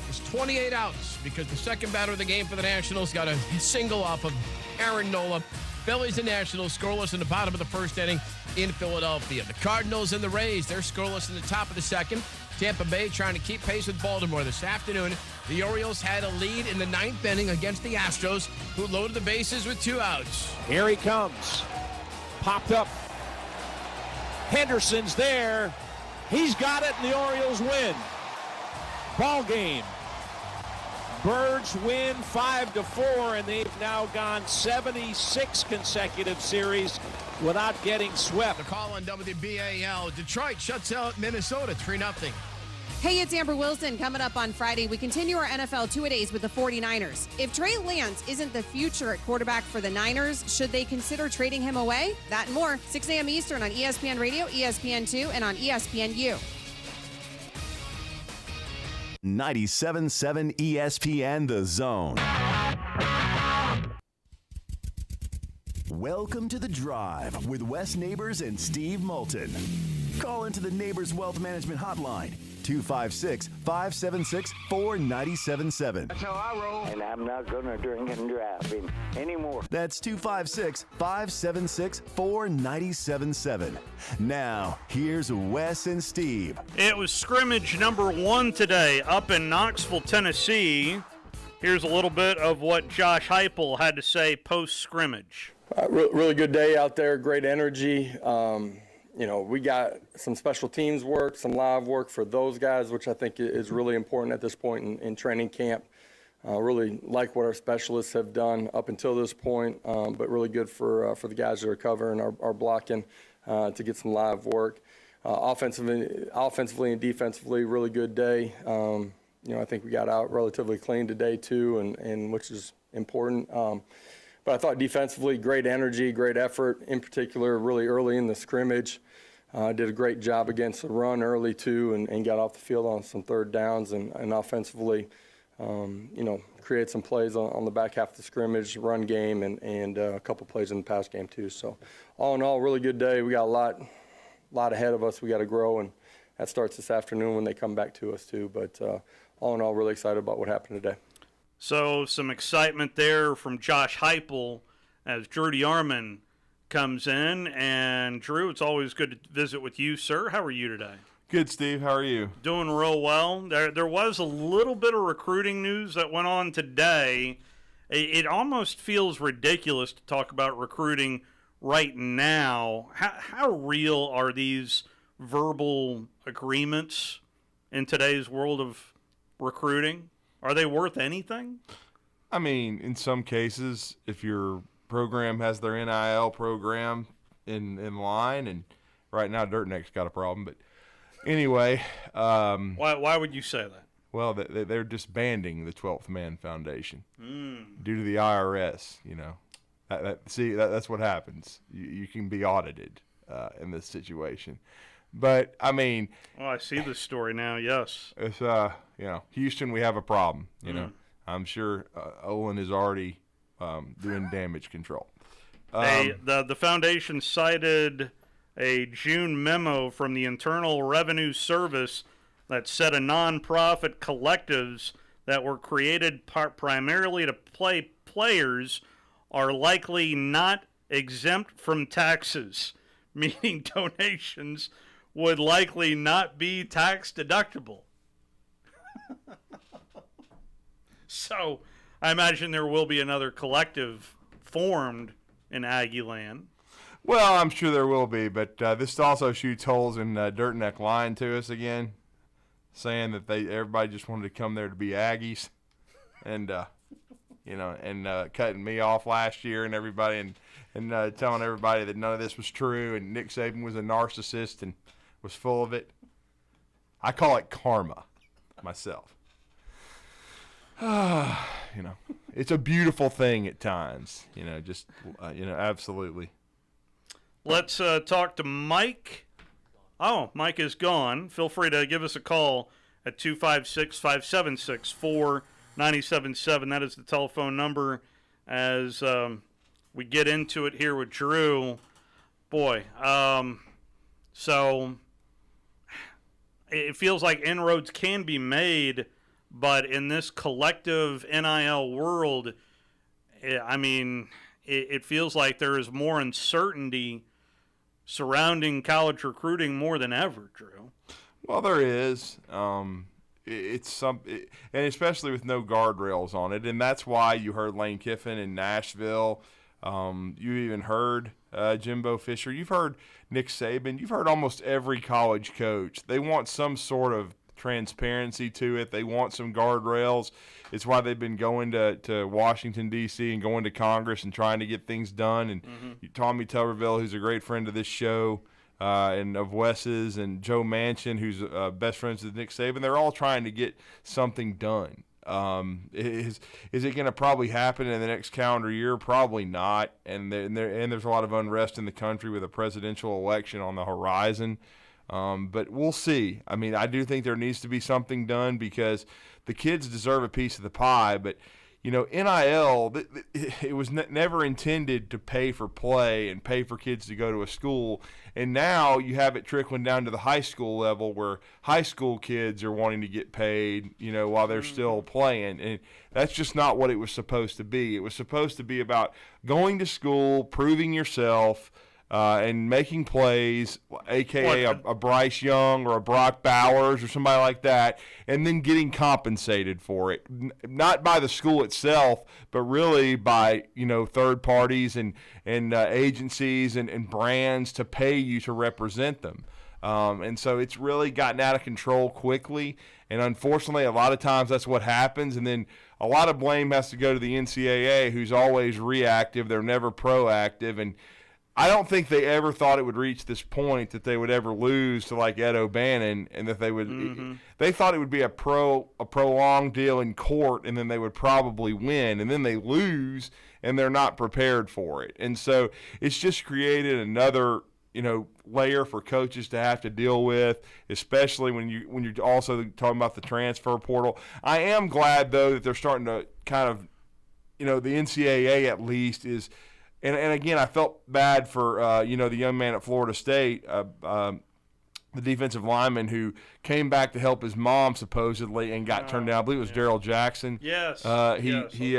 was 28 outs because the second batter of the game for the Nationals got a single off of Aaron Nola. Phillies and Nationals scoreless in the bottom of the first inning in Philadelphia. The Cardinals and the Rays, they're scoreless in the top of the second. Tampa Bay trying to keep pace with Baltimore this afternoon. The Orioles had a lead in the ninth inning against the Astros, who loaded the bases with 2 outs. Here he comes. Popped up. Henderson's there. He's got it, and the Orioles win. Ball game. Birds win 5-4, and they've now gone 76 consecutive series without getting swept. The call on WBAL. Detroit shuts out Minnesota 3-0. Hey, it's Amber Wilson. Coming up on Friday, we continue our NFL two-a-days with the 49ers. If Trey Lance isn't the future at quarterback for the Niners, should they consider trading him away? That and more, 6 a.m. Eastern on ESPN Radio, ESPN2, and on ESPNU. 97.7 ESPN The Zone. Welcome to The Drive with Wes Neighbors and Steve Moulton. Call into the Neighbors Wealth Management Hotline, 256-576-4977. That's how I roll. And I'm not going to drink and drive anymore. That's 256-576-4977. Now, here's Wes and Steve. It was scrimmage number 1 today up in Knoxville, Tennessee. Here's a little bit of what Josh Heupel had to say post-scrimmage. Really good day out there, great energy. We got some special teams work, some live work for those guys, which I think is really important at this point in training camp. Really like what our specialists have done up until this point, but really good for the guys that are covering our blocking to get some live work. Offensively and defensively, really good day. I think we got out relatively clean today too, and which is important. But I thought defensively, great energy, great effort, in particular really early in the scrimmage. Did a great job against the run early too, and got off the field on some third downs, and offensively, created some plays on the back half of the scrimmage, run game, and a couple plays in the pass game too. So all in all, really good day. We got a lot ahead of us. We got to grow, and that starts this afternoon when they come back to us too. But all in all, really excited about what happened today. So some excitement there from Josh Heupel as Drew DeArmond comes in. And Drew, it's always good to visit with you, sir. How are you today? Good, Steve. How are you? Doing real well. There was a little bit of recruiting news that went on today. It almost feels ridiculous to talk about recruiting right now. How real are these verbal agreements in today's world of recruiting? Are they worth anything? I mean, in some cases, if your program has their NIL program in line, and right now Dirt Neck's got a problem, but anyway. Why would you say that? Well, they're disbanding the 12th Man Foundation due to the IRS, That's what happens. You can be audited in this situation. But, I mean. Oh, I see this story now, yes. It's, Houston, we have a problem, I'm sure Olin is already doing damage control. The foundation cited a June memo from the Internal Revenue Service that said a nonprofit collectives that were created primarily to play players are likely not exempt from taxes, meaning donations would likely not be tax deductible. So I imagine there will be another collective formed in Aggie land. Well, I'm sure there will be, but this also shoots holes in Dirt Neck lying to us again, saying that everybody just wanted to come there to be Aggies, and cutting me off last year and everybody, and telling everybody that none of this was true, and Nick Saban was a narcissist and was full of it. I call it karma myself. It's a beautiful thing at times, absolutely. Let's talk to Mike. Oh, Mike is gone. Feel free to give us a call at 256-576-4977. That is the telephone number as we get into it here with Drew. boy. So it feels like inroads can be made, but in this collective NIL world, I mean, it feels like there is more uncertainty surrounding college recruiting more than ever, Drew. Well, there is. And especially with no guardrails on it, and that's why you heard Lane Kiffin in Nashville. You even heard Jimbo Fisher. You've heard Nick Saban. You've heard almost every college coach. They want some sort of transparency to it. They want some guardrails. It's why they've been going to Washington, D.C. and going to Congress and trying to get things done. And Tommy Tuberville, who's a great friend of this show, and of Wes's, and Joe Manchin, who's best friends with Nick Saban, they're all trying to get something done. Is it going to probably happen in the next calendar year? Probably not. And there's a lot of unrest in the country with a presidential election on the horizon. But we'll see. I mean, I do think there needs to be something done because the kids deserve a piece of the pie. But, you know, NIL, it was never intended to pay for play and pay for kids to go to a school. And now you have it trickling down to the high school level where high school kids are wanting to get paid, you know, while they're still playing. And that's just not what it was supposed to be. It was supposed to be about going to school, proving yourself, and making plays, a.k.a. a Bryce Young or a Brock Bowers or somebody like that, and then getting compensated for it. Not by the school itself, but really by, you know, third parties and agencies and brands to pay you to represent them. And so it's really gotten out of control quickly, and unfortunately a lot of times that's what happens, and then a lot of blame has to go to the NCAA, who's always reactive. They're never proactive, and I don't think they ever thought it would reach this point that they would ever lose to like Ed O'Bannon, and that they would. They thought it would be a prolonged deal in court, and then they would probably win, and then they lose, and they're not prepared for it, and so it's just created another, you know, layer for coaches to have to deal with, especially when you're also talking about the transfer portal. I am glad though that they're starting to kind of, you know, the NCAA at least is. And again, I felt bad for, you know, the young man at Florida State, the defensive lineman who came back to help his mom supposedly and got turned down. I believe it was Darrell Jackson. Yes. He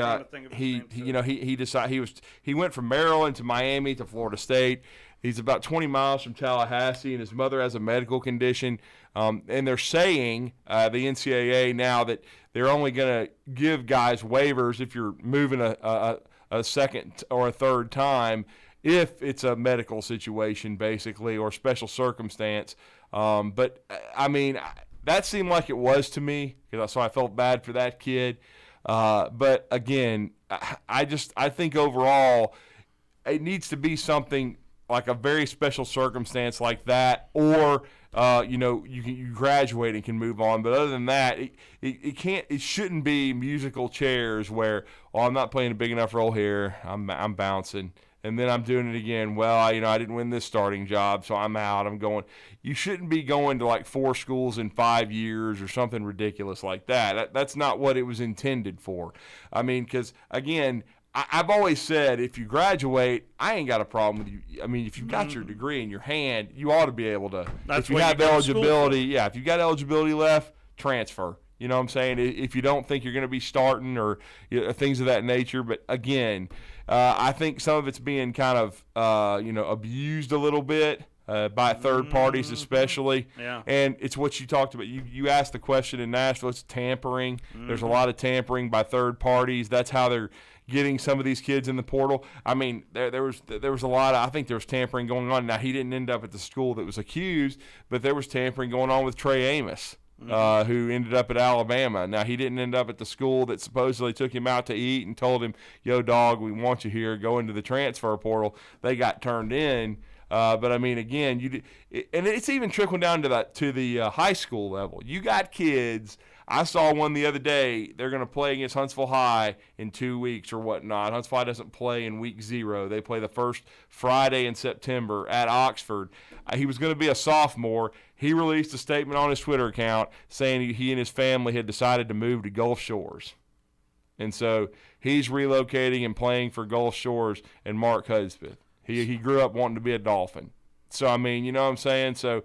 went from Maryland to Miami to Florida State. He's about 20 miles from Tallahassee, and his mother has a medical condition. And they're saying, the NCAA now, that they're only going to give guys waivers if you're moving a second or a third time if it's a medical situation, basically, or special circumstance. But, I mean, that seemed like it was to me, so I felt bad for that kid. But, again, I think overall it needs to be something like a very special circumstance like that, or you know, you graduate and can move on. But other than that, it shouldn't be musical chairs where, oh, I'm not playing a big enough role here, I'm bouncing, and then I'm doing it again. Well, I didn't win this starting job, so I'm out. I'm going. You shouldn't be going to like 4 schools in 5 years or something ridiculous like that. That's not what it was intended for. I mean, because again, I've always said, if you graduate, I ain't got a problem with you. I mean, if you've got your degree in your hand, you ought to be able to. That's if you have eligibility, if you got eligibility left, transfer. You know what I'm saying? If you don't think you're going to be starting or things of that nature. But again, I think some of it's being kind of abused a little bit by third parties, especially. Yeah. And it's what you talked about. You asked the question in Nashville. It's tampering. There's a lot of tampering by third parties. That's how they're getting some of these kids in the portal. I mean, there was a lot of, I think there was tampering going on. Now, he didn't end up at the school that was accused, but there was tampering going on with Trey Amos, who ended up at Alabama. Now, he didn't end up at the school that supposedly took him out to eat and told him, yo, dog, we want you here, go into the transfer portal. They got turned in. But I mean, again, and it's even trickling down to the high school level. You got kids. I saw one the other day. They're going to play against Huntsville High in 2 weeks or whatnot. Huntsville High doesn't play in week 0. They play the first Friday in September at Oxford. He was going to be a sophomore. He released a statement on his Twitter account saying he and his family had decided to move to Gulf Shores. And so he's relocating and playing for Gulf Shores and Mark Hudspeth. He grew up wanting to be a Dolphin. So, I mean, you know what I'm saying? So,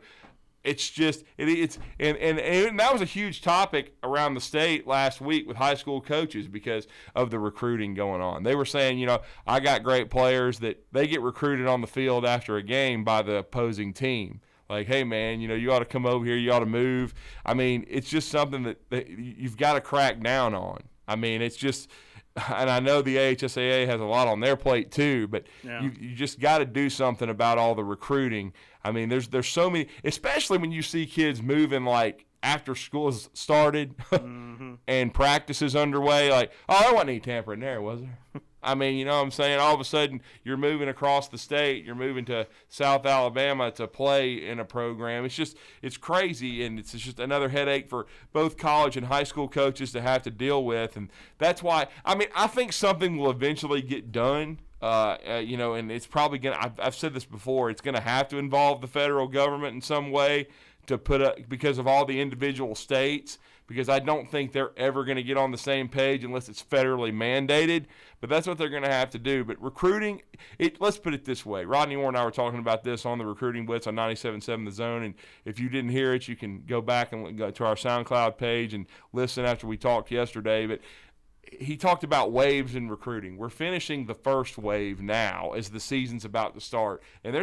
it's just and that was a huge topic around the state last week with high school coaches because of the recruiting going on. They were saying, you know, I got great players that they get recruited on the field after a game by the opposing team. Like, hey, man, you know, you ought to come over here. You ought to move. I mean, it's just something that you've got to crack down on. I mean, it's just – and I know the AHSAA has a lot on their plate too, but you just got to do something about all the recruiting. I mean, there's so many, especially when you see kids moving like after school has started and practice is underway. Like, oh, there wasn't any tampering there, was there? I mean, you know what I'm saying? All of a sudden, you're moving across the state. You're moving to South Alabama to play in a program. It's crazy, and it's just another headache for both college and high school coaches to have to deal with. And that's why, I mean, I think something will eventually get done. You know, and it's probably going to, I've said this before, it's going to have to involve the federal government in some way to put up, because of all the individual states, because I don't think they're ever going to get on the same page unless it's federally mandated. But that's what they're going to have to do. But recruiting, let's put it this way. Rodney Moore and I were talking about this on the Recruiting Blitz on 97.7 The Zone. And if you didn't hear it, you can go back and go to our SoundCloud page and listen after we talked yesterday. But he talked about waves in recruiting. We're finishing the first wave now as the season's about to start. And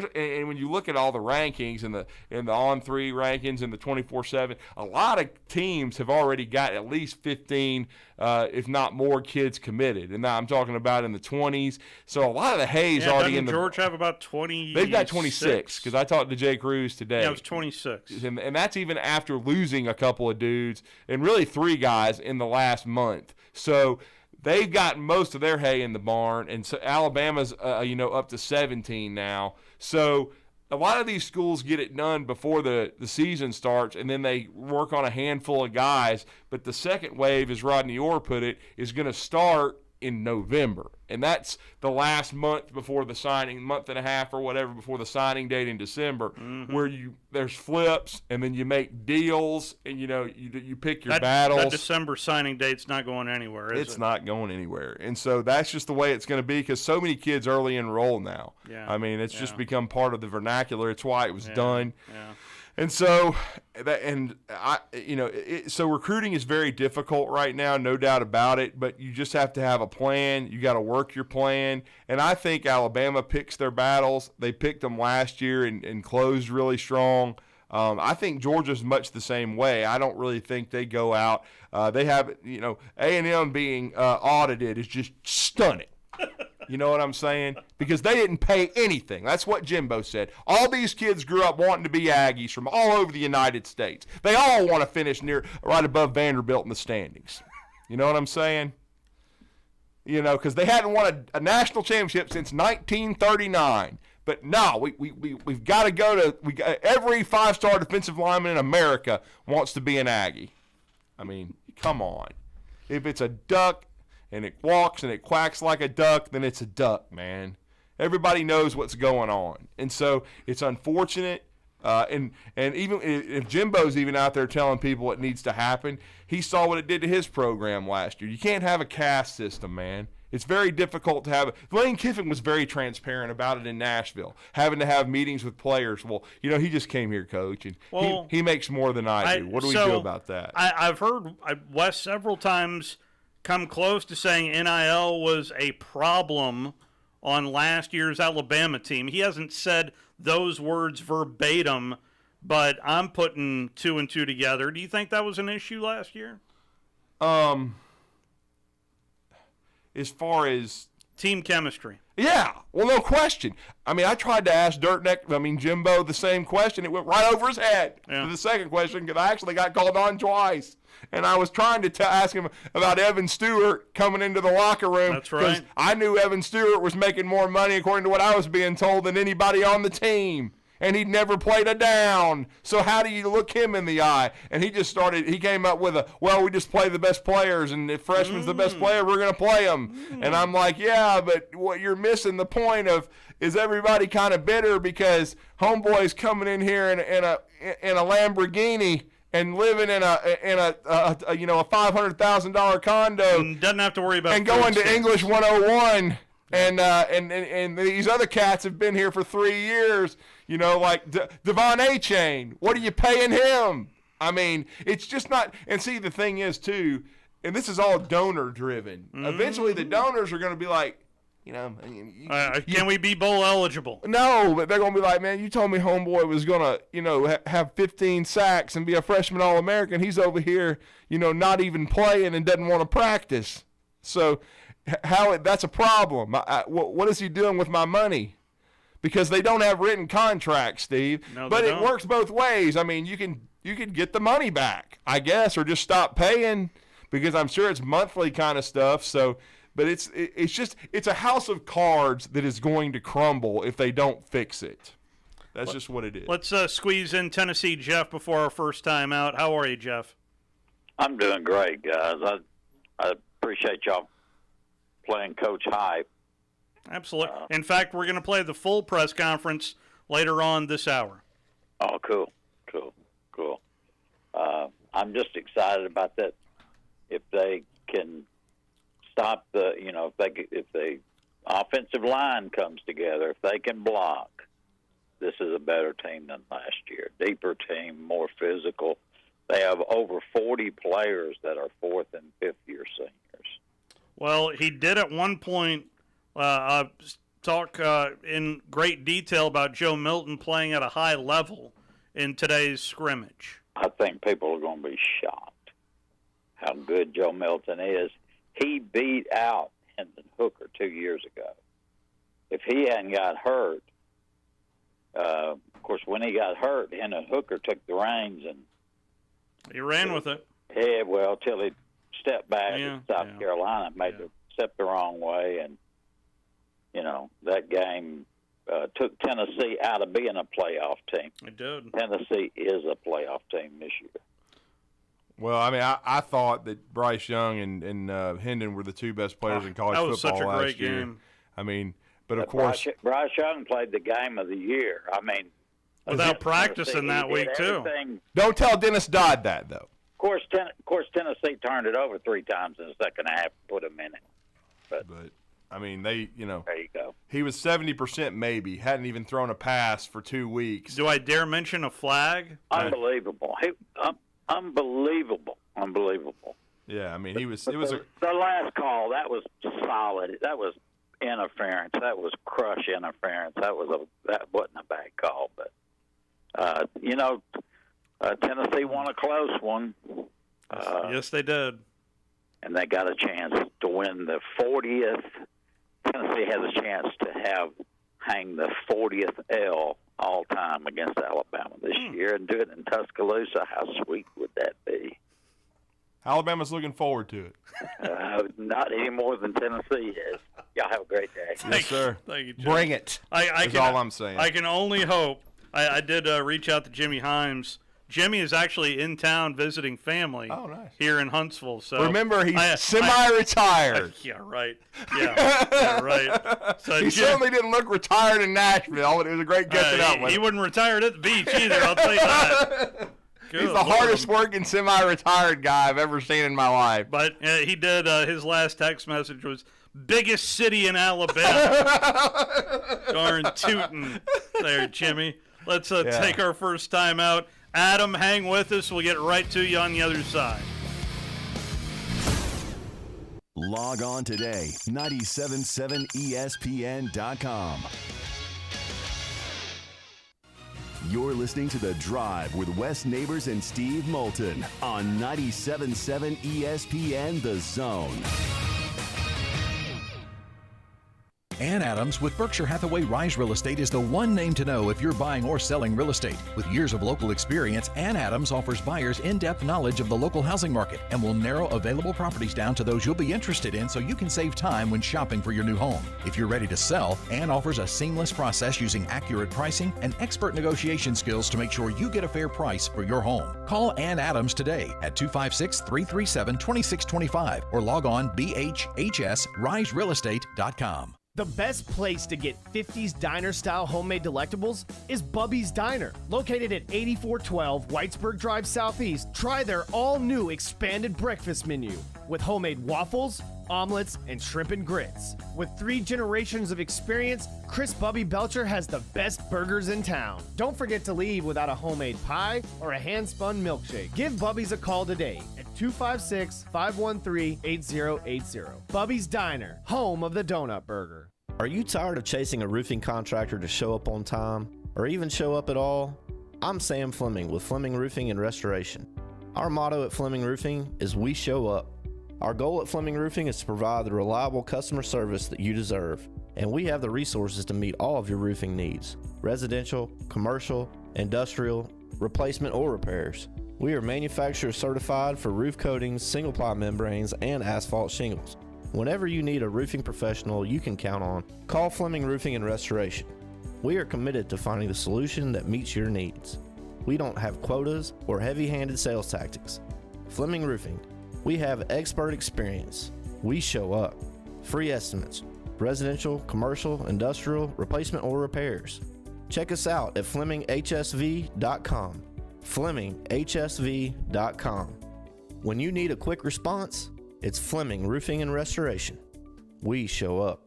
when you look at all the rankings and the on-3 rankings and the 24/7, a lot of teams have already got at least 15, if not more, kids committed. And I'm talking about in the 20s. So a lot of the hay's already in the. George have about 20. They've got 26 because I talked to Jay Cruz today. Yeah, it was 26. And that's even after losing a couple of dudes and really 3 guys in the last month. So they've got most of their hay in the barn, and so Alabama's up to 17 now. So a lot of these schools get it done before the season starts, and then they work on a handful of guys. But the second wave, as Rodney Orr put it, is going to start in November. And that's the last month before the signing, month and a half or whatever before the signing date in December, where there's flips and then you make deals and you pick your battles. That December signing date's not going anywhere, is it? It's not going anywhere. And so that's just the way it's going to be because so many kids early enroll now. Yeah. I mean, it's just become part of the vernacular. It's why it was done. Yeah. And so, so recruiting is very difficult right now, no doubt about it. But you just have to have a plan. You got to work your plan. And I think Alabama picks their battles. They picked them last year and closed really strong. I think Georgia's much the same way. I don't really think they go out. They have, A&M being audited is just stunning. You know what I'm saying? Because they didn't pay anything. That's what Jimbo said. All these kids grew up wanting to be Aggies from all over the United States. They all want to finish right above Vanderbilt in the standings. You know what I'm saying? Because they hadn't won a national championship since 1939. But no, we've got to go to every 5-star defensive lineman in America wants to be an Aggie. I mean, come on. If it's a duck and it walks and it quacks like a duck, then it's a duck, man. Everybody knows what's going on. And so it's unfortunate. And even if Jimbo's even out there telling people what needs to happen, he saw what it did to his program last year. You can't have a caste system, man. It's very difficult to have. Lane Kiffin was very transparent about it in Nashville, having to have meetings with players. Well, he just came here, Coach, and he makes more than I do. What do we do about that? I've heard Wes several times come close to saying NIL was a problem on last year's Alabama team. He hasn't said those words verbatim, but I'm putting 2 and 2 together. Do you think that was an issue last year? As far as team chemistry. Yeah, well, no question. I mean, I tried to ask Jimbo the same question. It went right over his head to the second question because I actually got called on twice. And I was trying to ask him about Evan Stewart coming into the locker room. That's right. I knew Evan Stewart was making more money, according to what I was being told, than anybody on the team. And he'd never played a down. So how do you look him in the eye? And he came up with we just play the best players, and if freshman's the best player, we're going to play him. And I'm like, yeah, but what you're missing the point of is everybody kind of bitter because homeboy's coming in here in a Lamborghini and living in a $500,000 condo. And doesn't have to worry about and going to English 101 And these other cats have been here for 3 years, like Devon A-Chain. What are you paying him? I mean, it's just not – and see, the thing is, too, and this is all donor-driven. Mm-hmm. Eventually, the donors are going to be like, can we be bowl eligible? No, but they're going to be like, man, you told me homeboy was going to, have 15 sacks and be a freshman All-American. He's over here, not even playing and doesn't want to practice. So that's a problem. What is he doing with my money? Because they don't have written contracts, Steve. No, but they it don't. Works both ways. I mean, you can get the money back, I guess, or just stop paying because I'm sure it's monthly kind of stuff. So. But it's a house of cards that is going to crumble if they don't fix it. That's just what it is. Let's squeeze in Tennessee Jeff before our first time out. How are you, Jeff? I'm doing great, guys. I appreciate y'all playing Coach Hype. Absolutely. In fact, we're going to play the full press conference later on this hour. Oh, cool. I'm just excited about that. If they can stop if the offensive line comes together, if they can block, this is a better team than last year. Deeper team, more physical. They have over 40 players that are fourth and fifth year seniors. Well, he did at one point talk in great detail about Joe Moulton playing at a high level in today's scrimmage. I think people are going to be shocked how good Joe Moulton is. He beat out Hendon Hooker 2 years ago. If he hadn't got hurt, of course, when he got hurt, Hendon Hooker took the reins and he ran with it. Yeah, well, till he stepped back in South Carolina, made the step the wrong way, and that game took Tennessee out of being a playoff team. It did. Tennessee is a playoff team this year. Well, I mean, I thought that Bryce Young and Hendon were the two best players in college football last year. That was such a great game. I mean, but of course, Bryce Young played the game of the year. I mean, without practicing that week too. Don't tell Dennis Dodd that though. Of course, Tennessee turned it over 3 times in the second half, put him in it. But I mean, there you go. He was 70% maybe. Hadn't even thrown a pass for 2 weeks. Do I dare mention a flag? Unbelievable. Unbelievable. Yeah, I mean, it was the last call. That was solid. That was interference. That was crush interference. That wasn't a bad call. But Tennessee won a close one. Yes, they did, and they got a chance to win the 40th. Tennessee has a chance to hang the 40th L all time against Alabama this year and do it in Tuscaloosa. How sweet would that be? Alabama's looking forward to it. Not any more than Tennessee is. Y'all have a great day. Yes, sir. Thank you, Jim. Bring it. That's all I'm saying. I can only hope. I did reach out to Jimmy Himes. Jimmy is actually in town visiting family here in Huntsville. So remember, he's semi-retired. Yeah, right. Yeah, right. So he certainly didn't look retired in Nashville. It was a great catching up with him. He wouldn't retire at the beach either, I'll tell you that. He's the hardest working semi-retired guy I've ever seen in my life. But he did, his last text message was, biggest city in Alabama. Darn tootin' there, Jimmy. Let's take our first time out. Adam, hang with us. We'll get right to you on the other side. Log on today, 977ESPN.com. You're listening to The Drive with Wes Neighbors and Steve Moulton on 97.7 ESPN The Zone. Ann Adams with Berkshire Hathaway Rise Real Estate is the one name to know if you're buying or selling real estate. With years of local experience, Ann Adams offers buyers in-depth knowledge of the local housing market and will narrow available properties down to those you'll be interested in so you can save time when shopping for your new home. If you're ready to sell, Ann offers a seamless process using accurate pricing and expert negotiation skills to make sure you get a fair price for your home. Call Ann Adams today at 256-337-2625 or log on bhhsriserealestate.com. The best place to get 50s diner-style homemade delectables is Bubby's Diner. Located at 8412 Whitesburg Drive Southeast, try their all-new expanded breakfast menu with homemade waffles, omelets, and shrimp and grits. With 3 generations of experience, Chris Bubby Belcher has the best burgers in town. Don't forget to leave without a homemade pie or a hand-spun milkshake. Give Bubby's a call today at 256-513-8080. Bubby's Diner, home of the donut burger. Are you tired of chasing a roofing contractor to show up on time or even show up at all? I'm Sam Fleming with Fleming Roofing and Restoration. Our motto at Fleming Roofing is we show up. Our goal at Fleming Roofing is to provide the reliable customer service that you deserve, and we have the resources to meet all of your roofing needs: residential, commercial, industrial, replacement, or repairs. We are manufacturer certified for roof coatings, single-ply membranes, and asphalt shingles. Whenever you need a roofing professional you can count on, call Fleming Roofing and Restoration. We are committed to finding the solution that meets your needs. We don't have quotas or heavy-handed sales tactics. Fleming Roofing, we have expert experience. We show up. Free estimates, residential, commercial, industrial, replacement, or repairs. Check us out at FlemingHSV.com. FlemingHSV.com. When you need a quick response, it's Fleming Roofing and Restoration. We show up.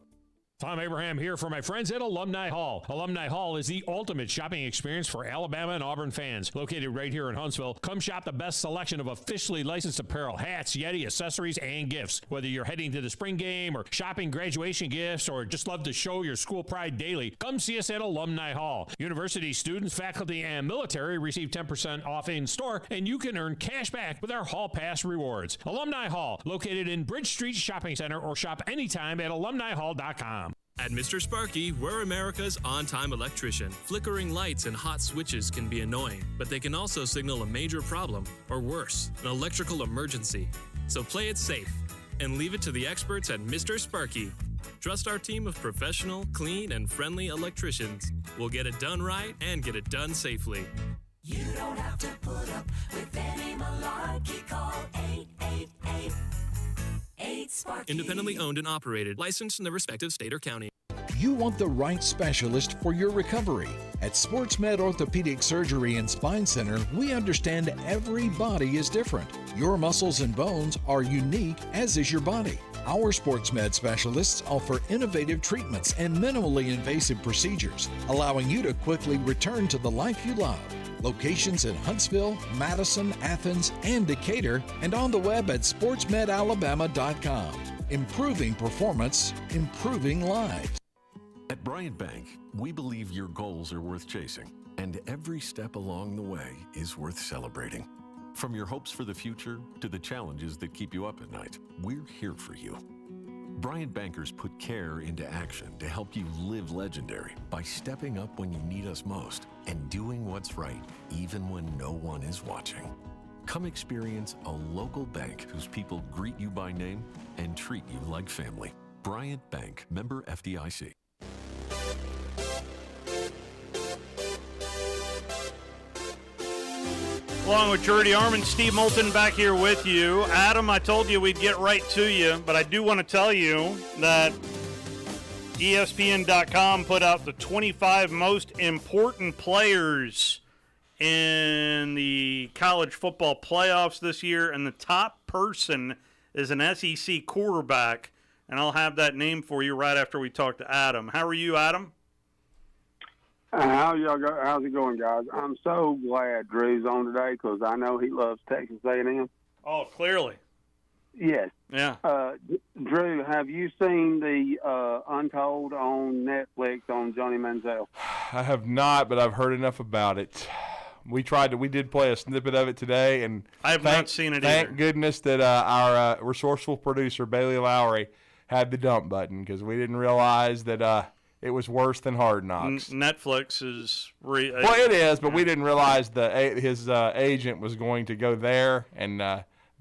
Tom Abraham here for my friends at Alumni Hall. Alumni Hall is the ultimate shopping experience for Alabama and Auburn fans. Located right here in Huntsville, come shop the best selection of officially licensed apparel, hats, Yeti, accessories, and gifts. Whether you're heading to the spring game or shopping graduation gifts or just love to show your school pride daily, come see us at Alumni Hall. University students, faculty, and military receive 10% off in store, and you can earn cash back with our Hall Pass rewards. Alumni Hall, located in Bridge Street Shopping Center, or shop anytime at alumnihall.com. At Mr. Sparky, we're America's on-time electrician. Flickering lights and hot switches can be annoying, but they can also signal a major problem, or worse, an electrical emergency. So play it safe and leave it to the experts at Mr. Sparky. Trust our team of professional, clean, and friendly electricians. We'll get it done right and get it done safely. You don't have to put up with any malarkey. Call 888-8-SPARKY. Independently owned and operated, licensed in the respective state or county. You want the right specialist for your recovery. At SportsMed Orthopedic Surgery and Spine Center, we understand every body is different. Your muscles and bones are unique, as is your body. Our SportsMed specialists offer innovative treatments and minimally invasive procedures, allowing you to quickly return to the life you love. Locations in Huntsville, Madison, Athens, and Decatur, and on the web at sportsmedalabama.com. Improving performance, improving lives. At Bryant Bank, we believe your goals are worth chasing, and every step along the way is worth celebrating. From your hopes for the future to the challenges that keep you up at night, we're here for you. Bryant Bankers put care into action to help you live legendary by stepping up when you need us most and doing what's right even when no one is watching. Come experience a local bank whose people greet you by name and treat you like family. Bryant Bank, member FDIC. Along with Jordy Arman, Steve Moulton back here with you. Adam, I told you we'd get right to you, but I do want to tell you that ESPN.com put out the 25 most important players in the college football playoffs this year, and the top person is an SEC quarterback, and I'll have that name for you right after we talk to Adam. How are you, Adam? How's it going, guys? I'm so glad Drew's on today because I know he loves Texas A&M. Oh, clearly. Yes. Yeah. Drew, have you seen the Untold on Netflix on Johnny Manziel? I have not, but I've heard enough about it. We did play a snippet of it today, and I have not seen it thank either. goodness that our resourceful producer, Bailey Lowery, had the dump button because we didn't realize that it was worse than Hard Knocks. Netflix is well, it is, but we didn't realize his agent was going to go there and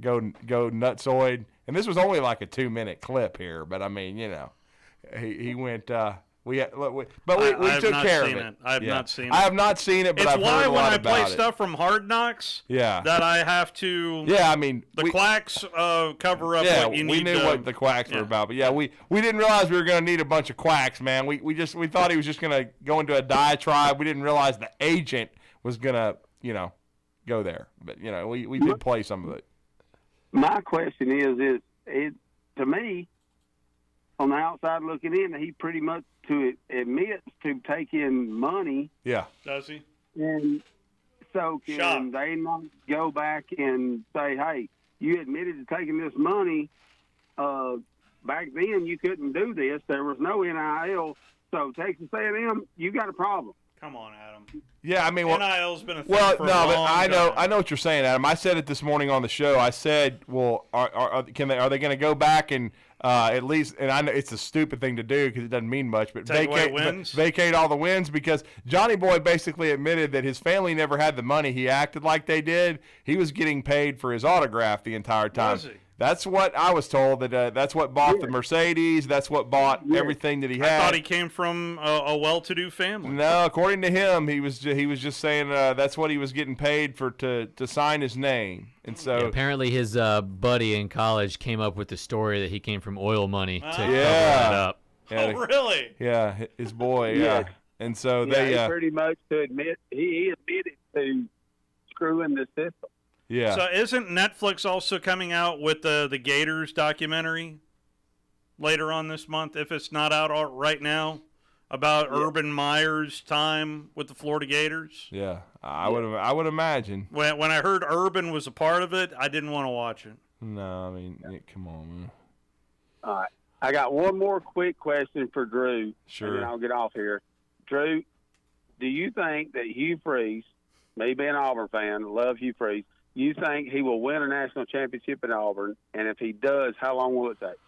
go nutsoid. And this was only like a 2-minute clip here, but I mean, you know, he went We took not care seen of it. I have not seen it. I have not seen it, but it's I've heard a lot about it. It's why when I play stuff from Hard Knocks, that I have to. Yeah, I mean the quacks cover up what you need. We knew what the quacks were about, but we didn't realize we were going to need a bunch of quacks, man. We thought he was just going to go into a diatribe. We didn't realize the agent was going to go there, but we did play some of it. My question is to me, on the outside looking in, he pretty much admits to taking money. Yeah. Does he? And so can they not go back and say, hey, you admitted to taking this money. Back then you couldn't do this. There was no NIL. So Texas A&M, you got a problem. Come on, Adam. Yeah, I mean, NIL's been a thing for a long time. I know what you're saying, Adam. I said it this morning on the show. I said, well, are they going to go back and at least, and I know it's a stupid thing to do because it doesn't mean much, but vacate all the wins, because Johnny Boy basically admitted that his family never had the money. He acted like they did. He was getting paid for his autograph the entire time. Was he? That's what I was told. That's what bought the Mercedes. That's what bought everything that he had. I thought he came from a well-to-do family. No, according to him, he was just saying that's what he was getting paid for to sign his name. And so apparently his buddy in college came up with the story that he came from oil money to cover that up. Oh, really? Yeah, his boy. Yeah. And so he pretty much he admitted to screwing the system. Yeah. So isn't Netflix also coming out with the Gators documentary later on this month, if it's not out right now, about Urban Meyer's time with the Florida Gators? Yeah, I would imagine. When I heard Urban was a part of it, I didn't want to watch it. No, I mean, come on, man. All right. I got one more quick question for Drew. Sure. And then I'll get off here. Drew, do you think that Hugh Freeze, me being an Auburn fan, love Hugh Freeze, you think he will win a national championship at Auburn? And if he does, how long will it take?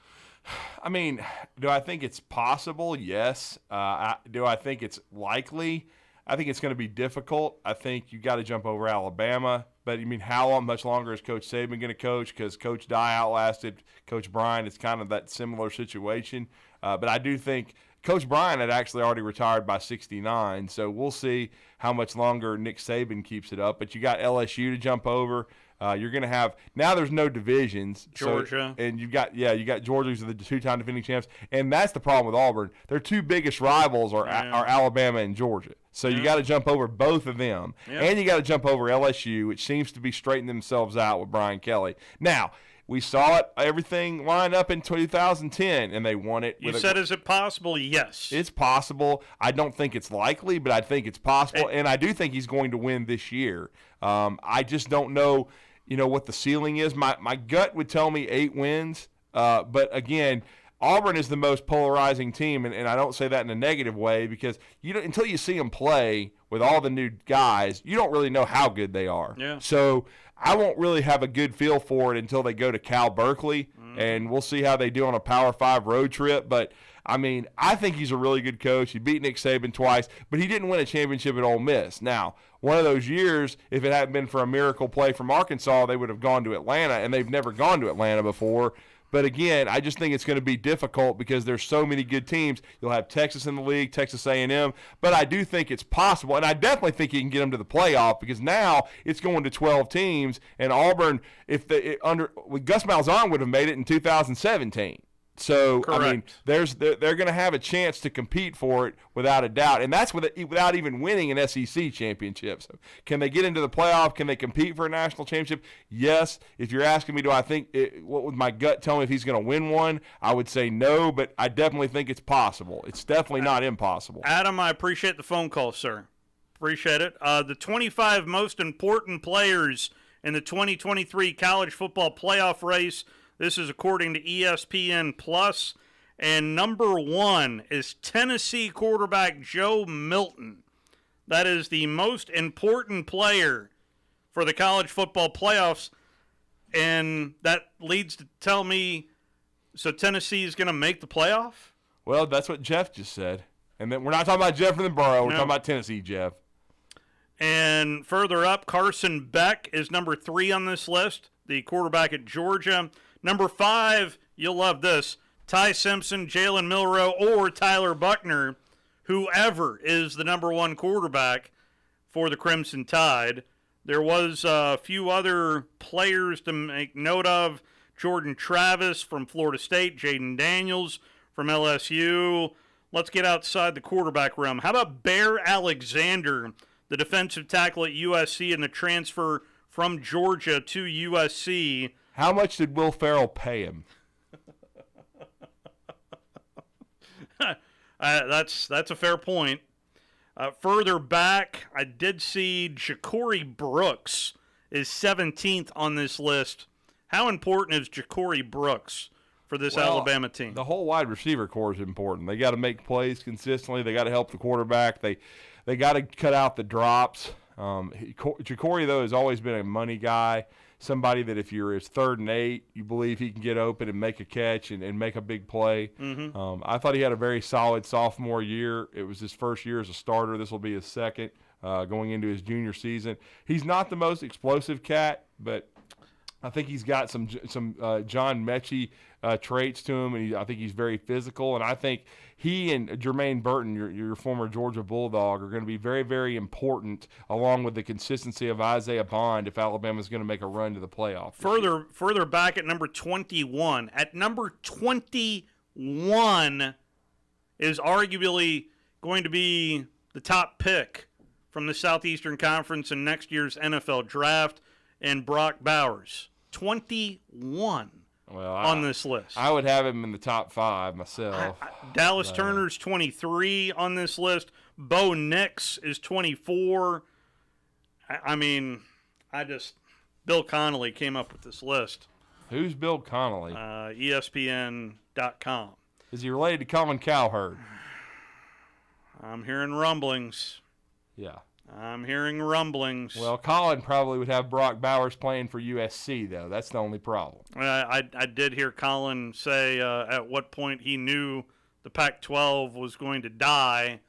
I mean, do I think it's possible? Yes. Do I think it's likely? I think it's going to be difficult. I think you got to jump over Alabama. But, I mean, how much longer is Coach Saban going to coach? Because Coach Dye outlasted Coach Bryant. It's kind of that similar situation. But I do think Coach Bryant had actually already retired by 69, so we'll see how much longer Nick Saban keeps it up. But you got LSU to jump over. You're going to have – now there's no divisions. Georgia. And you got Georgia, who's the two-time defending champs. And that's the problem with Auburn. Their two biggest rivals are Alabama and Georgia. So you got to jump over both of them. Yeah. And you got to jump over LSU, which seems to be straightening themselves out with Brian Kelly. Now – we saw everything line up in 2010, and they won it. You said, is it possible? Yes. It's possible. I don't think it's likely, but I think it's possible, and I do think he's going to win this year. I just don't know, what the ceiling is. My gut would tell me 8 wins, but again, Auburn is the most polarizing team, and I don't say that in a negative way, because until you see them play with all the new guys, you don't really know how good they are. Yeah. So I won't really have a good feel for it until they go to Cal Berkeley, and we'll see how they do on a Power 5 road trip. But, I mean, I think he's a really good coach. He beat Nick Saban twice, but he didn't win a championship at Ole Miss. Now, one of those years, if it hadn't been for a miracle play from Arkansas, they would have gone to Atlanta, and they've never gone to Atlanta before. But, again, I just think it's going to be difficult because there's so many good teams. You'll have Texas in the league, Texas A&M. But I do think it's possible, and I definitely think he can get them to the playoff, because now it's going to 12 teams. And Auburn, with Gus Malzahn, would have made it in 2017. So, correct. I mean, they're going to have a chance to compete for it without a doubt, and that's without even winning an SEC championship. So can they get into the playoff? Can they compete for a national championship? Yes. If you're asking me, do I think what would my gut tell me if he's going to win one? I would say no, but I definitely think it's possible. It's definitely not impossible. Adam, I appreciate the phone call, sir. Appreciate it. The 25 most important players in the 2023 college football playoff race. This is according to ESPN Plus, and number 1 is Tennessee quarterback Joe Milton. That is the most important player for the college football playoffs, and that leads to tell me, so Tennessee is going to make the playoff? Well, that's what Jeff just said. And then we're not talking about Jeff from the borough. We're talking about Tennessee, Jeff. And further up, Carson Beck is number 3 on this list, the quarterback at Georgia. Number 5, you'll love this, Ty Simpson, Jalen Milroe, or Tyler Buckner. whoever is the number one quarterback for the Crimson Tide. There was a few other players to make note of. Jordan Travis from Florida State, Jaden Daniels from LSU. Let's get outside the quarterback realm. How about Bear Alexander, the defensive tackle at USC and the transfer from Georgia to USC? How much did Will Ferrell pay him? That's a fair point. Further back, I did see Ja'Cory Brooks is 17th on this list. How important is Ja'Cory Brooks for this Alabama team? The whole wide receiver core is important. They got to make plays consistently. They got to help the quarterback. They got to cut out the drops. Ja'Cory, though, has always been a money guy, somebody that if you're his 3rd and 8, you believe he can get open and make a catch and make a big play. Mm-hmm. I thought he had a very solid sophomore year. It was his first year as a starter. This will be his second going into his junior season. He's not the most explosive cat, but I think he's got some John Mechie traits to him, and I think he's very physical. And I think he and Jermaine Burton, your former Georgia Bulldog, are going to be very, very important, along with the consistency of Isaiah Bond, if Alabama's going to make a run to the playoff. Further back at number 21. At number 21 is arguably going to be the top pick from the Southeastern Conference in next year's NFL Draft, and Brock Bowers. 21 on this list. I would have him in the top 5 myself. Dallas Turner's 23 on this list. Bo Nix is 24. Bill Connolly came up with this list. Who's Bill Connolly? ESPN.com. Is he related to Colin Cowherd? I'm hearing rumblings. Yeah. I'm hearing rumblings. Well, Colin probably would have Brock Bowers playing for USC, though. That's the only problem. I did hear Colin say at what point he knew the Pac-12 was going to die.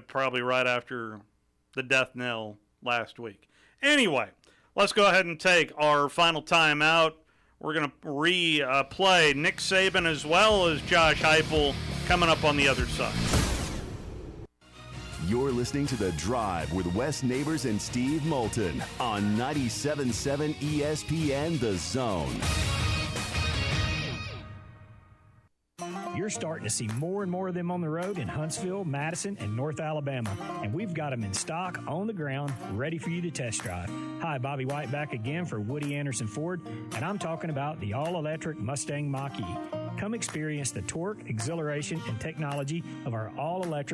Probably right after the death knell last week. Anyway, let's go ahead and take our final time out. We're going to replay Nick Saban as well as Josh Heupel coming up on the other side. You're listening to The Drive with Wes Neighbors and Steve Moulton on 97.7 ESPN The Zone. You're starting to see more and more of them on the road in Huntsville, Madison, and North Alabama. And we've got them in stock, on the ground, ready for you to test drive. Hi, Bobby White back again for Woody Anderson Ford, and I'm talking about the all-electric Mustang Mach-E. Come experience the torque, exhilaration, and technology of our all-electric